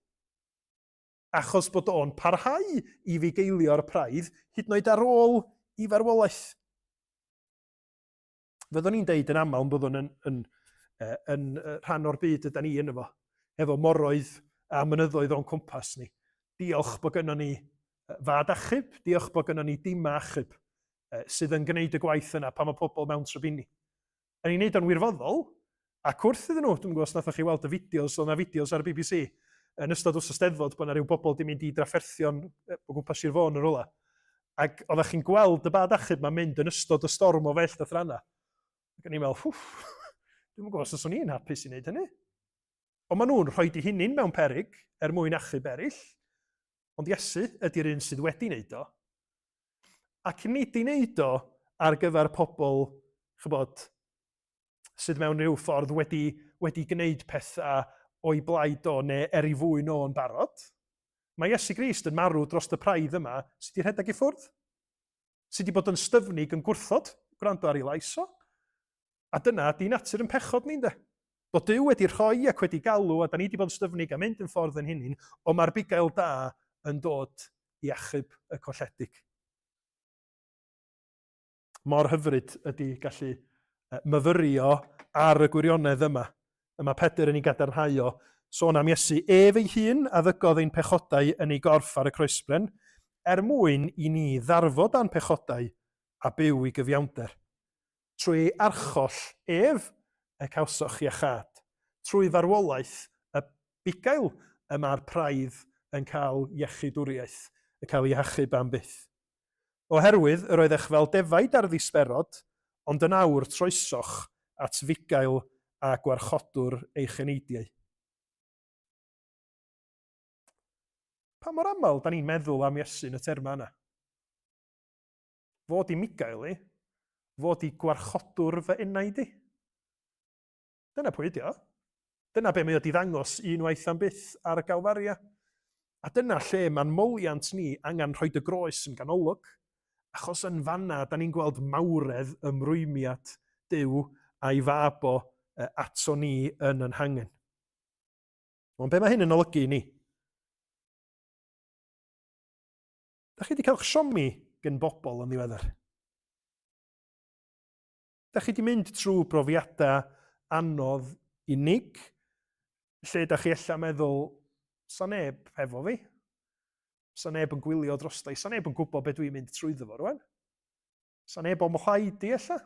Achos bod o'n parhau i fugeilio'r praidd, hyd yn oed ar ôl i farwolaeth. Fyddwn ni'n deud yn aml bod o'n yn rhan o'r byd yda ni yn efo, efo moroedd a mynyddoedd o'n cwmpas ni. Diolch bod gynnon ni fad achub, diolch bod gynnon ni dima achub sydd yn gwneud y gwaith yna pan mae pobl mewn trybini. Yn ei wneud o'n wirfoddol, ac wrth iddyn nhw, dwi'n gwybod os nathoch chi weld y fideos, o'na fideos ar y BBC, yn ystod wrth Steddfod, bod yna rhyw bobl wedi mynd i drafferthion o gwmpas Sir Fôn yn rwla. Ac oeddech chi'n gweld y bad achub mae'n mynd yn ystod y storm o fell a thrana. Ac o'n i'n meddwl, dwi'n gwybod os o'n i'n hapus i wneud hynny. Ond maen nhw'n rhoi i hunin mewn peryg mwyn achub eraill, ond Iesu ydy'r un sydd wedi wneud o. Ac nid i wneud o ar gyfer pobl, sydd mewn rhyw ffordd wedi gwneud pethau o'i blaid o neu ei fwyn o'n barod. Mae Iesu Grist yn marw dros y praidd yma sydd wedi rhedeg i ffwrdd. Sydd wedi bod yn styfnig yn gwrthod, gwrando ar ei lais o. A dyna di natur yn pechod ni'n de. Bod Duw wedi rhoi ac wedi galw, a da ni wedi bod yn styfnig a mynd yn ffordd yn hunin, ond mae'r bugail da yn dod i achub y colledig. Mor hyfryd ydy gallu myfyrio ar y gwirionedd yma. Yma Pedr yn ei gadarnhau o, sôn am Iesu, fei hun a ddygodd ein pechodau yn ei gorff ar y croesbren, mwyn i ni ddarfod a'n pechodau a byw i gyfiawnder. Trwy archoll y cawsoch i achad. Trwy farwolaeth y bugail mae'r praidd yn cael iechydwriaeth, yn cael ei hachub am byth. Oherwydd yr oeddech fel defaid ar ddisberod, ond yn awr troesoch at fugail a gwarchodwr eich eneidiau. Pa mor aml da ni'n meddwl am Iesu yn y terma yna? Fod i Migael fod i gwarchodwr fy enaid i. Dyna pwy ydi o. Dyna be mae o di ddangos unwaith am byth ar y Galfaria. A dyna lle mae'n moliant ni angen rhoi y groes yn ganolog, achos yn fanna da ni'n gweld mawredd ymrwymiad Duw a'i fab o ato ni yn hangen. Ond be mae hyn yn olygu i ni? Da chi wedi cael siomi gen bobl yn ddiweddar? Da chi wedi mynd trwy brofiadau anodd unig, lle da chi ella meddwl, sa neb efo fi? Sa neb yn gwylio drosta i? Sa neb yn gwybod be dwi'n mynd trwyddo fo rwan? Sa neb o'n mwaid i ella?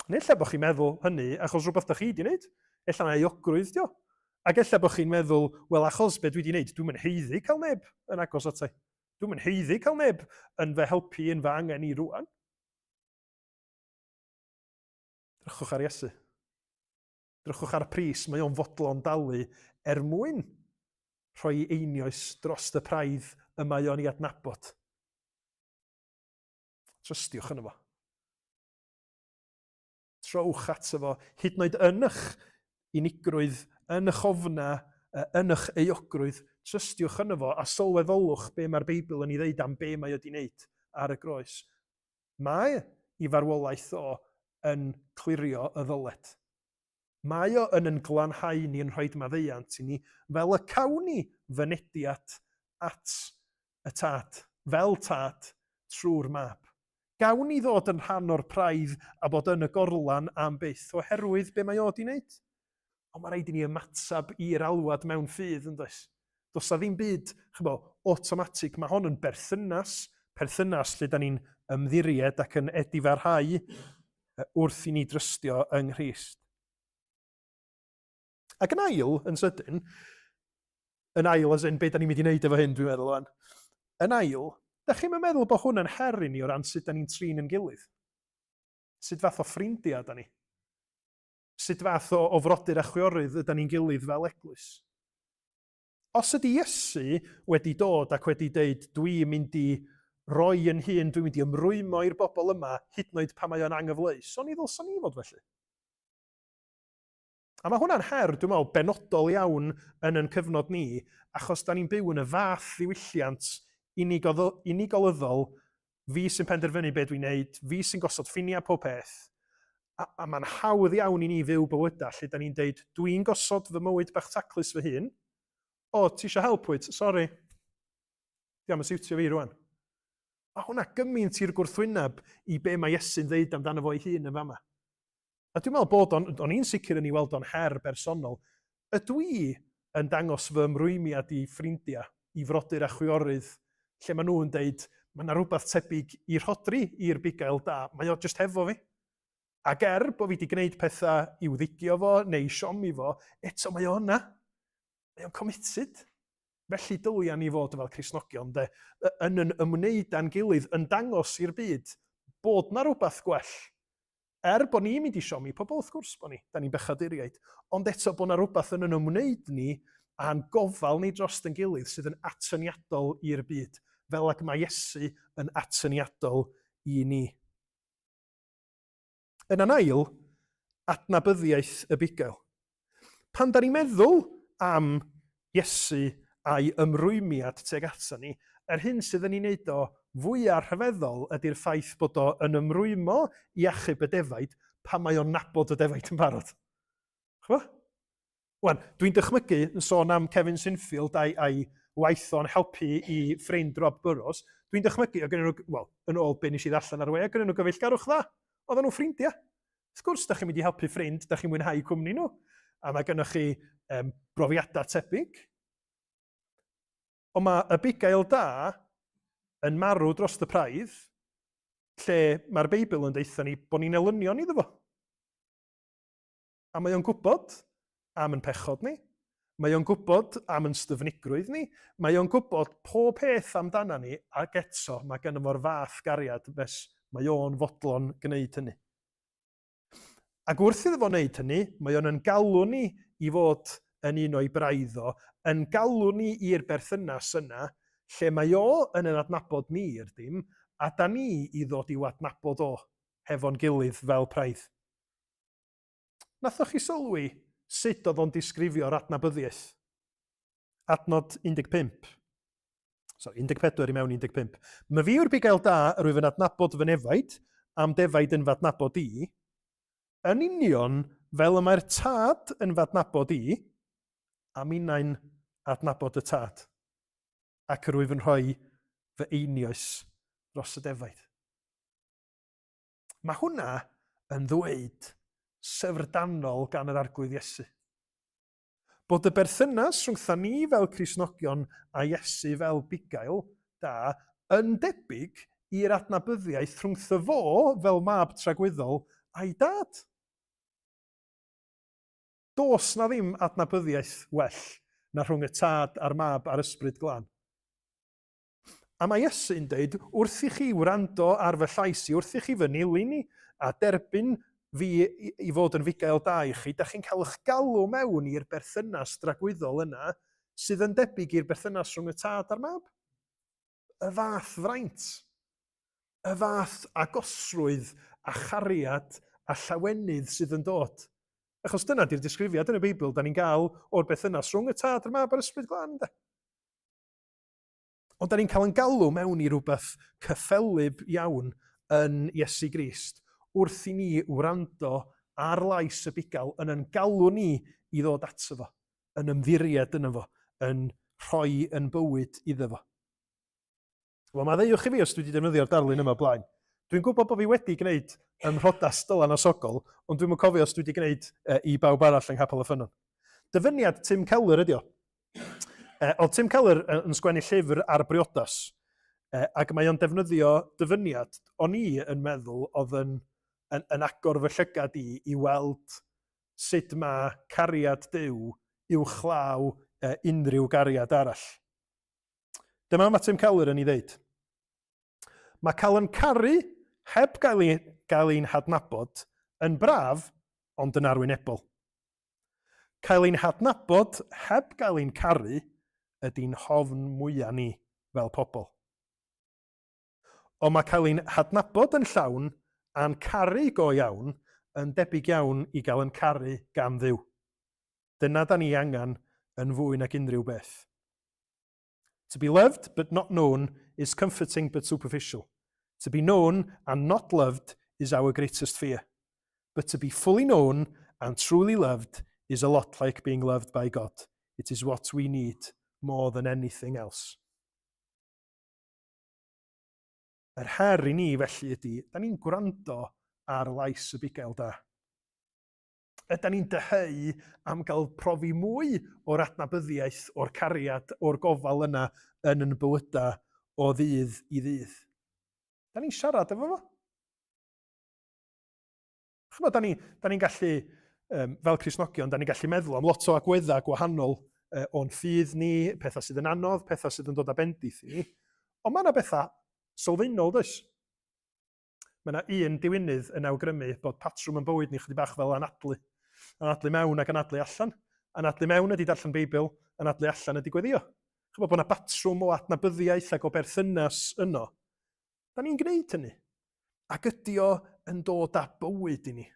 Neu ella bod chi'n meddwl hynny achos rhywbeth da chi wedi wneud. Ella na iogrwydd dio. Ac ella bod chi'n meddwl, wel achos be dwi wedi wneud, dwi'n mynd heiddi cael neb yn agos atai. Dwi'n mynd heiddi cael neb yn fy helpu yn fy angen i rwan. Drychwch ar Iesu. Drychwch ar y pris mae o'n fodlon dalu mwyn rhoi einioes dros y praidd y mae o'n i adnabod. Trystiwch yn efo. Trowch ato fo, hyd yn oed yn eich unigrwydd, yn eich ofna, yn eich euogrwydd, trystiwch yn efo a sylweddolwch be mae'r Beibl yn ei ddeud am be mae o wedi wneud ar y groes. Mae i farwolaeth o yn clirio y ddyled. Mae o yn glanhau ni yn rhoi maddeuant i ni fel y cawn ni fynediad at y tad, fel tad trwy'r mab. Gawn ni ddod yn rhan o'r praidd a bod yn y gorlan am byth oherwydd be mae o wedi wneud. Ond mae rhaid i ni ymatab i'r alwad mewn ffydd yn does. Does na ddim byd, automatic. Mae hon yn perthynas lle da ni'n ymddiried ac yn edifarhau wrth i ni drystio yng Nghrist. Ac yn ail, yn sydyn, yn ail as in beth da ni'n mynd i wneud efo hyn, dwi'n meddwl o'n. Yn ail, da chi'n meddwl bod hwn yn her i ni o ran sut da ni'n trin yn gilydd? Sut fath o ffrindiau da ni? Sut fath o frodyr a chwiorydd ydyn ni'n gilydd fel eglwys? Os ydy Iesu wedi dod ac wedi deud, dwi'n mynd i roi yn hun, dwi'n mynd i ymrwymo i'r bobl yma, hyd yn oed pa mae o'n anghyfleus, o'n i ddylsan ni fod felly. A mae hwnna'n her, dwi'n meddwl, benodol iawn yn yn cyfnod ni, achos da ni'n byw yn y fath ddiwylliant unigolyddol, fi sy'n penderfynu beth dwi'n neud, fi sy'n gosod ffiniau pob peth, a mae'n hawdd iawn i ni fyw bywydau lle da ni'n deud, dwi'n gosod fy mywyd bach taclus fy hun, ti eisiau help wyt? Sori. Diolch yn siwtio fi rwan. A hwnna gymaint i'r gwrthwyneb i be mae Iesu'n ddeud amdano fo'i hun yn fama. A dwi'n meddwl bod o'n i'n sicr yn ei weld o'n her bersonol. Ydw i yn dangos fy ymrwymiad i ffrindiau, i frodyr a chwiorydd, lle maen nhw'n deud, mae yna rhywbeth tebyg i Rhodri, i'r bugail da, mae o just hefo fi. Ac bod fi wedi gwneud pethau i'w ddigio fo, neu siomi fo, eto mae o yna. Mae o'n committed. Felly dyliau ni fod fel Cristnogion, yn ymwneud â'n gilydd, yn dangos i'r byd bod na rhywbeth gwell. Bod ni'n mynd i siomi pobl, wrth gwrs bod ni, da ni'n bechaduriaid, ond eto bod na rhywbeth yn ymwneud ni a'n gofal ni dros yn gilydd sydd yn atyniadol i'r byd, fel ac mae Iesu yn atyniadol i ni. Yn anail, adnabyddiaeth y bugail. Pan da ni'n meddwl am Iesu a'i ymrwymiad teg ata ni, hyn sydd yn ei wneud o fwyaf rhyfeddol ydy'r ffaith bod o yn ymrwymo i achub y defaid pan mae o'n nabod y defaid yn barod. Wan, dwi'n dychmygu yn sôn am Kevin Sinfield a'i waith o'n helpu i ffrind Rob Burrows, dwi'n dychmygu, yn ôl be nes i ddarllen ar y we, gyda nhw gyfeillgarwch dda, oedden nhw ffrindiau. Wrth gwrs, da chi'n mynd i helpu ffrind, da chi'n mwynhau cwmni nhw, a mae gennych chi brofiadau tebyg. Ond mae y bugail da yn marw dros y praidd, lle mae'r Beibl yn deitha ni bod ni'n elynion iddo fo. A mae o'n gwybod am yn pechod ni, mae o'n gwybod am yn styfnigrwydd ni, mae o'n gwybod pob peth amdana ni, ac eto mae gen fo'r fath gariad fes mae o'n fodlon gwneud hynny. Ac wrth iddo fo wneud hynny, mae o'n yn galw ni i fod yn un o'i braiddo, yn galw ni i'r berthynas yna, lle mae o yn adnabod ni i'r dim, a da ni i ddod i'w adnabod o hefo'n gilydd fel praidd. Nathoch chi sylwi sut oedd o'n disgrifio'r adnabyddiaeth? Adnod 15. 14 i mewn 15. Mae fi yw'r bugail da rwyf yn adnabod fy nefaid, am defaid yn fy adnabod i, yn union fel y mae'r tad yn fy adnabod i, a minnau'n adnabod y tad, ac rwyf yn rhoi fy einioes dros y defaid. Mae hwnna yn ddweud syfrdanol gan yr arglwydd Iesu. Bod y berthynas rhwngtha ni fel Cristnogion a Iesu fel bugail da yn debyg i'r adnabyddiaeth rhwngtha fo fel mab tragwyddol a'i dad. Does na ddim adnabyddiaeth well na rhwng y tad a'r mab a'r ysbryd glân. A mae Iesu'n deud, wrth i chi wrando ar fy llais i, wrth i chi fy nilyn ni, a derbyn fi i fod yn fugail da i chi, da chi'n cael eich galw mewn i'r berthynas dragwyddol yna, sydd yn debyg i'r berthynas rhwng y tad a'r mab. Y fath fraint. Y fath agosrwydd a chariad a llawenydd sydd yn dod. Achos dyna di'r disgrifiad yn y Beibl, da ni'n gael o'r berthynas rhwng y tad a'r mab a'r ysbryd glân. Ond da ni'n cael yn galw mewn i rhywbeth cyffelib iawn yn Iesu Grist, wrth i ni wrando ar lais y bugail yn galw ni i ddod ato fo, yn ymddiried yno fo, yn rhoi yn bywyd iddo fo. Wel, mae ddeuwch i fi os dwi wedi defnyddio'r darlun yma blaen. Dwi'n gwybod bod fi wedi gwneud ymrhodas dylan o sogol, ond dwi'n cofio os dwi wedi gwneud i bawb arall yng Nghapel y Ffynnon. Dyfyniad Tim Keller ydi o. Oedd Tim Keller yn sgwennu llyfr ar briodas, ac mae o'n defnyddio dyfyniad o'n i yn meddwl oedd yn agor fy llygad i weld sut mae cariad Duw uwchlaw unrhyw gariad arall. Dyma mae Tim Keller yn ei ddeud. Mae cael yn caru heb gael ein hadnabod yn braf, ond yn arwynebol. Cael ein hadnabod heb gael ein caru ydy'n hofn mwyaf ni fel pobl. Ond mae cael ein hadnabod yn llawn a'n caru go iawn yn debyg iawn i gael yn caru gan Dduw. Dyna da ni angen yn fwy nag unrhyw beth. To be loved but not known is comforting but superficial. To be known and not loved is our greatest fear. But to be fully known and truly loved is a lot like being loved by God. It is what we need more than anything else. Yr her i ni felly ydy, da ni'n gwrando ar lais y bugail da. Ydyn ni'n dyheu am gael profi mwy o'r adnabyddiaeth, o'r cariad, o'r gofal yna yn bywyda o ddydd i ddydd. Da ni'n siarad efo fo. Chymod, da ni'n gallu, fel Cristnogion, da ni'n gallu meddwl am lot o agweddau gwahanol o'n ffydd ni, pethau sydd yn anodd, pethau sydd yn dod â bendith i ni. Ond mae yna bethau sylfaenol, does? Mae yna un diwynydd yn awgrymu bod patrwm yn bywyd ni chydig bach fel anadlu. Anadlu mewn ac anadlu allan. Anadlu mewn ydy darllen Beibl, anadlu allan ydy gweddio. Chymod bod yna patrwm o adnabyddiaeth ac o berthynas yno. Da ni'n gwneud hynny. Ac ydy o yn dod â bywyd i ni.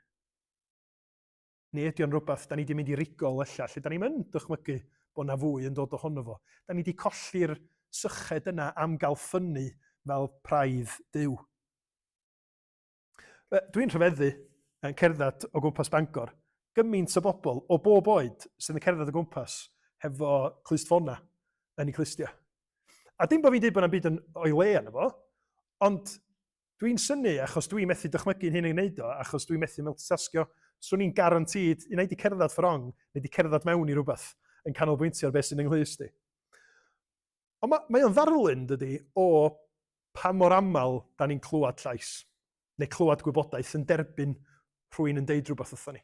Neu ydy o'n rhywbeth da ni wedi mynd i rigol ella, lle da ni'n mynd dychmygu bod yna fwy yn dod ohono fo. Da ni wedi colli'r syched yna am gael ffynnu fel praidd Duw. Dwi'n rhyfeddu yn cerdded o gwmpas Bangor, gymaint o bobl o bob oed sydd yn cerdded o gwmpas hefo clustffona yn eu clustia. A dim bod fi'n dweud bod yna'n byd o'i le yna fo, ond dwi'n synnu achos dwi'n methu dychmygu'n hyn yn gwneud o, achos dwi'n methu multitasgio, swn i'n garantid i wneud i cerdded ffrong neu i cerdded mewn i rhywbeth yn canolbwyntio ar beth sy'n ynglys di. Ond mae o'n ddarlun, dydy, o pa mor aml da ni'n clywed llais, neu clywed gwybodaeth yn derbyn rhywun yn deud rhywbeth wrthon ni.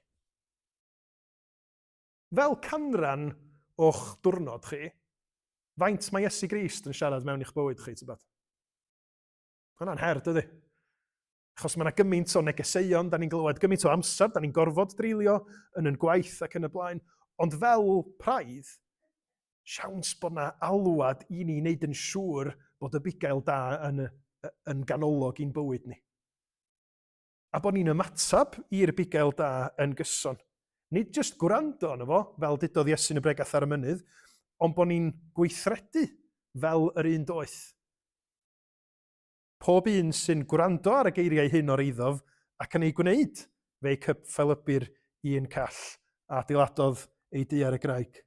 Fel canran o'ch diwrnod chi, faint mae Iesu Grist yn siarad mewn i'ch bywyd chi, tybed? Hwna'n her, dydy. Achos mae yna gymaint o negeseuon, da ni'n glywed gymaint o amser, da ni'n gorfod dreulio yn gwaith ac yn y blaen, ond fel praidd, siawns bod yna alwad i ni wneud yn siŵr bod y bugail da yn ganolog i'n bywyd ni. A bod ni'n ymatab i'r bugail da yn gyson. Nid jyst gwrando arno fo, fel dudodd Iesu yn y bregath ar y mynydd, ond bod ni'n gweithredu fel yr un doeth. Pob un sy'n gwrando ar y geiriau hyn o'r eiddof ac yn ei gwneud fe'i cyffelybu'r un call a adeiladodd ei di ar y graig.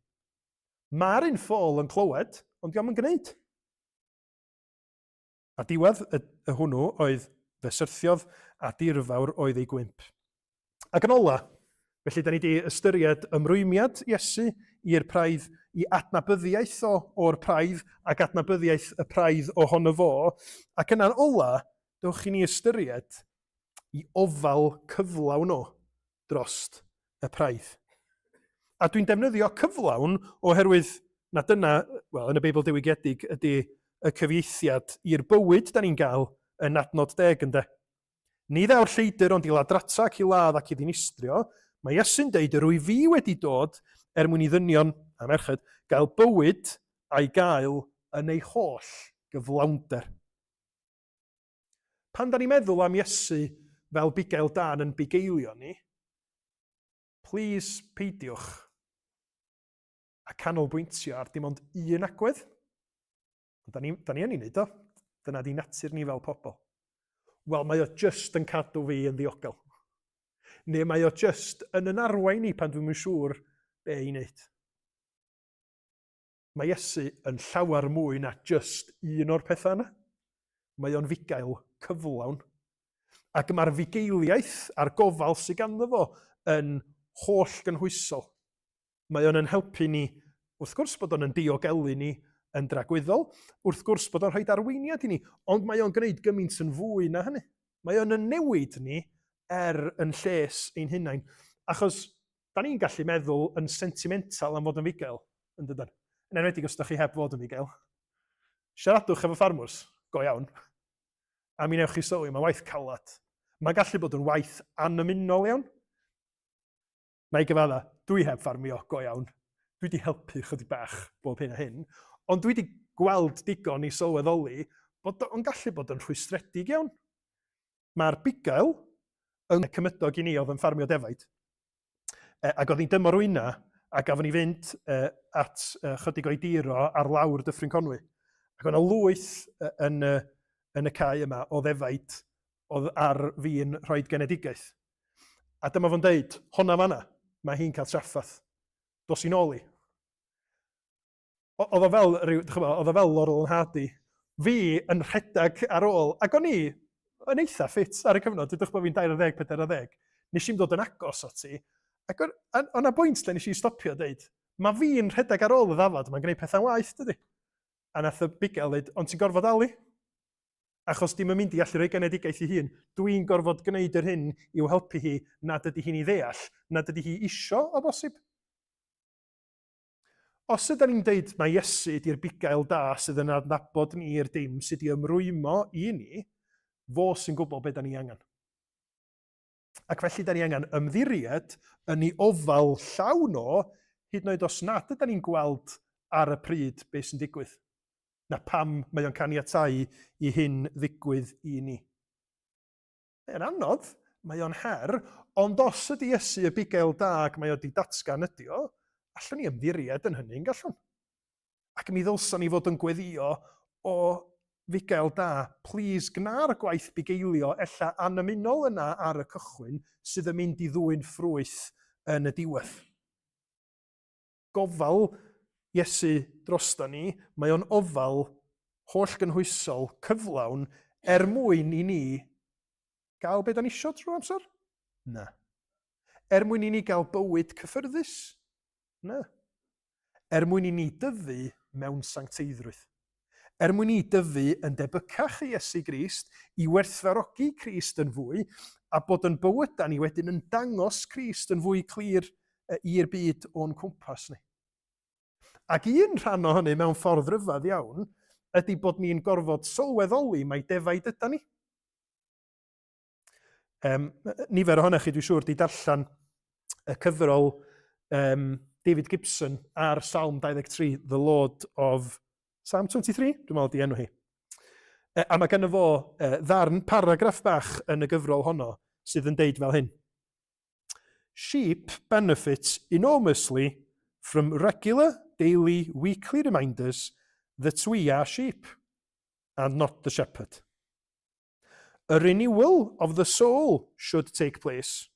Mae'r un ffôl yn clywed, ond diolch yn gwneud. A diwedd y hwnnw oedd fe syrthiodd a dirfawr oedd ei gwymp. Ac yn ola, felly da ni wedi ystyried ymrwymiad Iesu i'r praidd, i adnabyddiaeth o'r praidd ac adnabyddiaeth y praidd ohono fo, ac yna'n ola, dewch i ni ystyried i ofal cyflawn o drost y praidd. A dwi'n defnyddio cyflawn oherwydd na dyna, wel, yn y Beibl diwygiedig ydy y cyfieithiad i'r bywyd da ni'n gael yn adnod 10 ynde. Ni ddewr lleidyr ond i ladrata ac i ladd ac i ddinistrio, mae Iesu'n deud yr wyf fi wedi dod mwyn i ddynion a merched gael bywyd a'i gael yn ei holl gyflawnder. Pan da ni'n meddwl am Iesu fel bugail dan yn bugeilio ni, please peidiwch a canolbwyntio ar dim ond un agwedd. Da ni yn ei wneud o. Dyna di natur ni fel pobl. Wel, mae o just yn cadw fi yn ddiogel. Neu mae o just yn arwain ni pan dwi'n siŵr be i wneud. Mae Iesu yn llawer mwy na just un o'r pethau yna. Mae o'n fugail cyflawn. Ac mae'r fugeiliaeth a'r gofal sydd ganddo fo yn holl gynhwysol. Mae o'n yn helpu ni Wrth gwrs bod o'n diogelu ni yn dragwyddol, wrth gwrs bod o'n rhoi arweiniad i ni, ond mae o'n gwneud gymaint yn fwy na hynny. Mae o'n newid ni yn lles ein hunain. Achos, da ni'n gallu meddwl yn sentimental am fod yn fugel, yn dydyn. Yn enwedig os ydych chi heb fod yn fugel. Siaradwch efo ffarmwrs, go iawn. A mi newch chi sylwi, mae waith calad. Mae'n gallu bod yn waith anymunol iawn. Na i gyfadda, dwi heb ffarmio, go iawn. Dwi wedi helpu chydig bach bob hyn a hyn, ond dwi wedi gweld digon i sylweddoli bod o'n gallu bod yn rhwystredig iawn. Mae'r bugail yn cymydog i ni oedd yn ffarmio defaid, ac oedd hi'n dymor wyna, a gafon ni fynd at chydig o'i diro ar lawr Dyffryn Conwy. Ac o'na lwyth yn y cae yma o ddefaid oedd ar fi'n rhoi genedigaeth. A dyma fo'n deud, honna fanna, mae hi'n cael traffath. Dos i'n ôl i. Oedd o fel Laurel yn Hardy. Fi yn rhedag ar ôl, ac o'n i yn eitha ffit ar y cyfnod, dydych bod fi'n 20-40. Nes i'n dod yn agos o ti, ac o'na bwynt lle nes i stopio dweud, mae fi'n rhedag ar ôl y ddafod, mae'n gwneud pethau'n waith, dydy. A nath y bigel dweud, ond ti'n gorfod ali? Achos dim yn mynd i allu rhoi genedigaeth i hun. Dwi'n gorfod gwneud yr hyn i'w helpu hi nad ydy hi'n ei ddeall, nad ydy hi isio o bosib. Os ydyn ni'n deud mae Iesu ydy'r bugail da sydd yn adnabod ni i'r dim sydd i ymrwymo i ni, fo sy'n gwybod beth da ni angen. Ac felly da ni angen ymddiried yn ei ofal llawn o, hyd yn oed os nad ydyn ni'n gweld ar y pryd beth sy'n digwydd. Na pam mae o'n caniatáu i hyn ddigwydd i ni. Mae'n anodd, mae o'n her, ond os ydy Iesu y bugail da ac mae o wedi datgan ydy o, allwn ni ymddiried yn hynny'n gallwn. Ac mi ddylsan ni fod yn gweddio o fugail da, plis gna'r gwaith bugeilio ella anymunol yna ar y cychwyn sydd yn mynd i ddwyn ffrwyth yn y diwedd. Gofal Iesu drosto ni, mae o'n ofal holl gynhwysol, cyflawn, mwyn i ni gael beth o'n isio trwy amser? Na. Mwyn i ni gael bywyd cyffyrddus? Na. Mwyn i ni dyfu mewn sancteiddrwydd. Mwyn i dyfu yn debycach i Iesu Grist, i werthfarogi Crist yn fwy, a bod yn bywyda ni wedyn yn dangos Crist yn fwy clir i'r byd o'n cwmpas ni. Ac un rhan o hynny mewn ffordd ryfedd iawn ydy bod ni'n gorfod sylweddoli mae defaid yda ni. Nifer ohonych chi, dwi'n siŵr, di darllen y cyfrol David Gibson ar Psalm 23, The Lord of Psalm 23, dwi'n meddwl di enw hi. A mae gennym fo ddarn paragraff bach yn y gyfrol honno sydd yn deud fel hyn. Sheep benefits enormously from regular, daily, weekly reminders that we are sheep and not the shepherd. A renewal of the soul should take place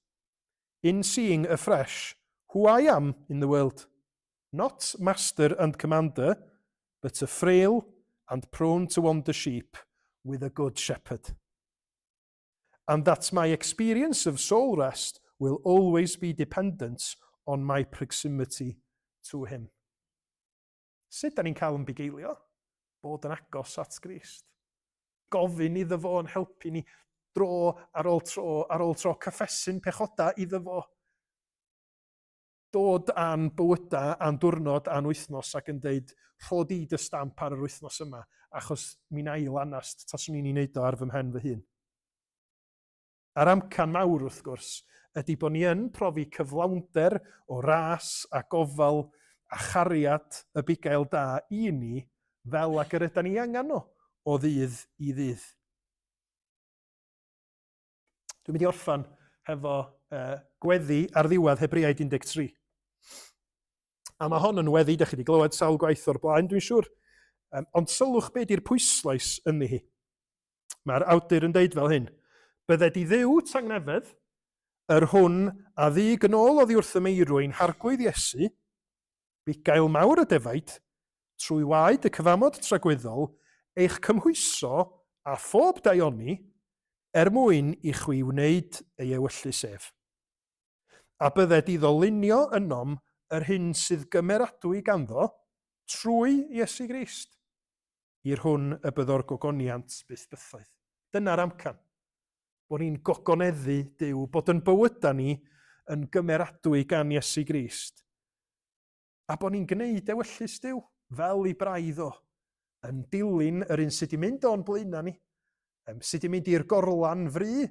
in seeing afresh who I am in the world, not master and commander, but a frail and prone to wander sheep with a good shepherd. And that my experience of soul rest will always be dependent on my proximity to him. Sut da ni'n cael yn bugeilio? Bod yn agos at Grist. Gofyn iddo fo yn helpu ni dro ar ôl tro, cyffesu'n pechoda iddo fo. Dod a'n bywyda, a'n diwrnod, a'n wythnos ac yn deud, rhod i dy stamp ar yr wythnos yma, achos mi na i lanast taswn i'n ei wneud o ar fy mhen fy hun. A'r amcan mawr wrth gwrs, ydy bod ni yn profi cyflawnder o ras a gofal a chariad y bugail da i ni fel ac yr ydyn ni angen o ddydd i ddydd. Dwi'n mynd i orffan hefo gweddi ar ddiwedd Hebreaid 13. A mae hon yn weddi, da chi wedi glywed sawl gwaith o'r blaen, dwi'n siŵr. Ond sylwch beth yw'r pwyslais ynddi hi. Mae'r awdur yn deud fel hyn. Bydded i ddiw tangnefedd, yr hwn a ddig yn ôl oddi wrth y meirwyn hargwydd Iesu, bugail mawr y defaid, trwy waed y cyfamod tragweddol, eich cymhwyso a phob daioni, mwyn i chwi wneud ei ewyllu sef. A bydded i ddolunio ynom yr hyn sydd gymeradwy ganddo trwy Iesu Grist. I'r hwn y byddo'r gogoniant byth bythoedd. Dyna'r amcan. Bod ni'n gogoneddu Duw, bod yn bywyda ni yn gymeradwy gan Iesu Grist. A bod ni'n gwneud ewyllus Duw, fel i braidd o, yn dilyn yr un sydd wedi mynd o'n blaena ni, sydd wedi mynd i'r gorlan fry,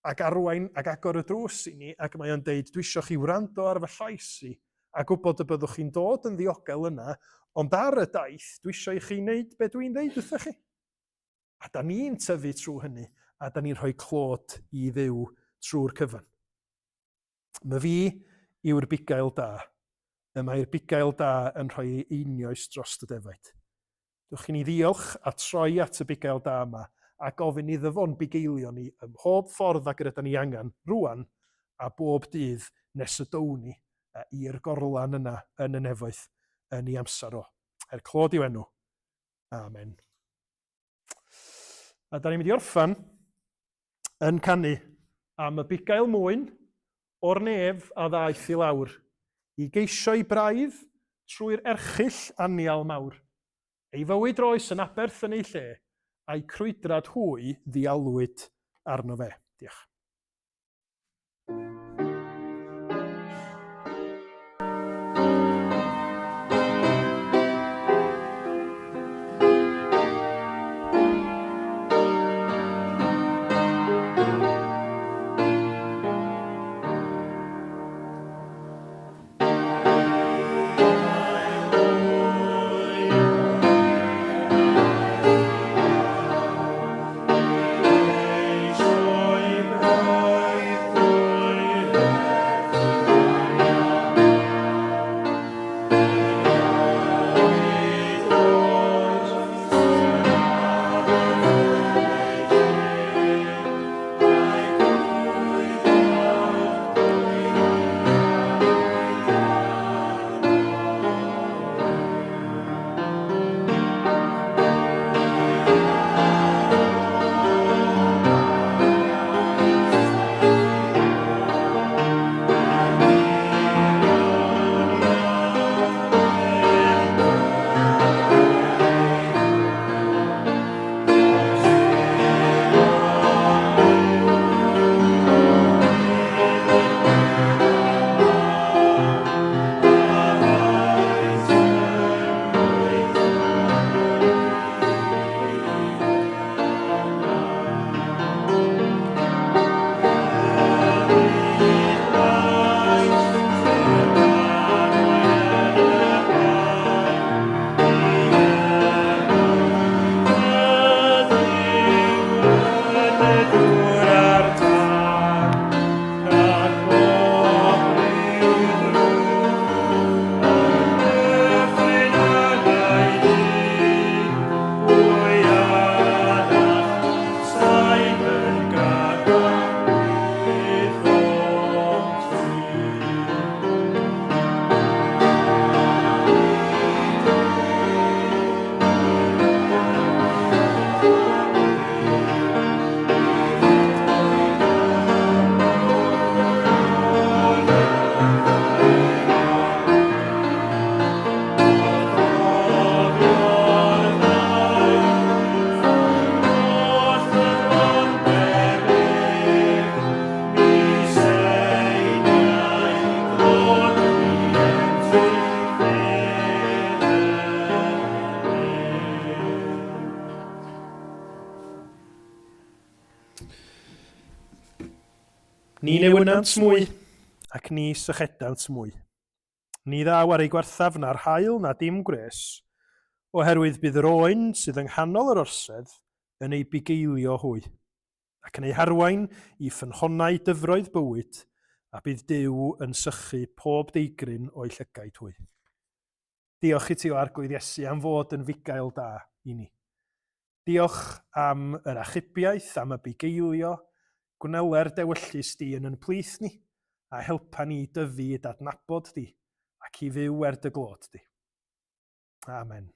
ac arwain ac agor y drws i ni, ac mae o'n deud, dwi eisiau chi wrando ar fy llais i, a gwybod y byddwch chi'n dod yn ddiogel yna, ond ar y daith, dwi eisiau i chi wneud be dwi'n deud wrthych chi. A da ni'n tyfu trwy hynny, a da ni'n rhoi clod i Dduw trwy'r cyfan. Mae fi yw'r bugail da, y mae'r bugail da yn rhoi einioes dros y defaid. Dwch chi ni ddiolch a troi at y bugail da yma, a gofyn iddo fo'n bugeilio ni ym mhob ffordd ac ydym ni angen rwan a bob dydd nes y downi i'r gorlan yna yn y nefoedd yn ei amser o. Clod i'w enw. Amen. A da ni'n mynd i orffan yn canu am y bugail mwyn o'r nef a ddaeth i lawr, i geisio i braidd trwy'r erchyll anial mawr. Ei fywyd roes yn aberth yn ei lle, a'i crwydrad hwy ddialwyd arno fe. Diolch. Ni newynant mwy, ac ni sychedant mwy. Ni ddaw ar ei gwarthaf na'r haul na dim gwres, oherwydd bydd yr oen sydd yng nghanol yr orsedd yn ei bugeilio hwy, ac yn ei harwain i ffynhonnau dyfroedd bywyd, a bydd Duw yn sychu pob deigryn o'i llygaid hwy. Diolch i ti o Arglwydd Iesu am fod yn fugail da i ni. Diolch am yr achubiaeth, am y bugeilio, gwneler dewyllus di yn plith ni, a helpa ni dyfu i adnabod di, ac i fyw dy glod di. Amen.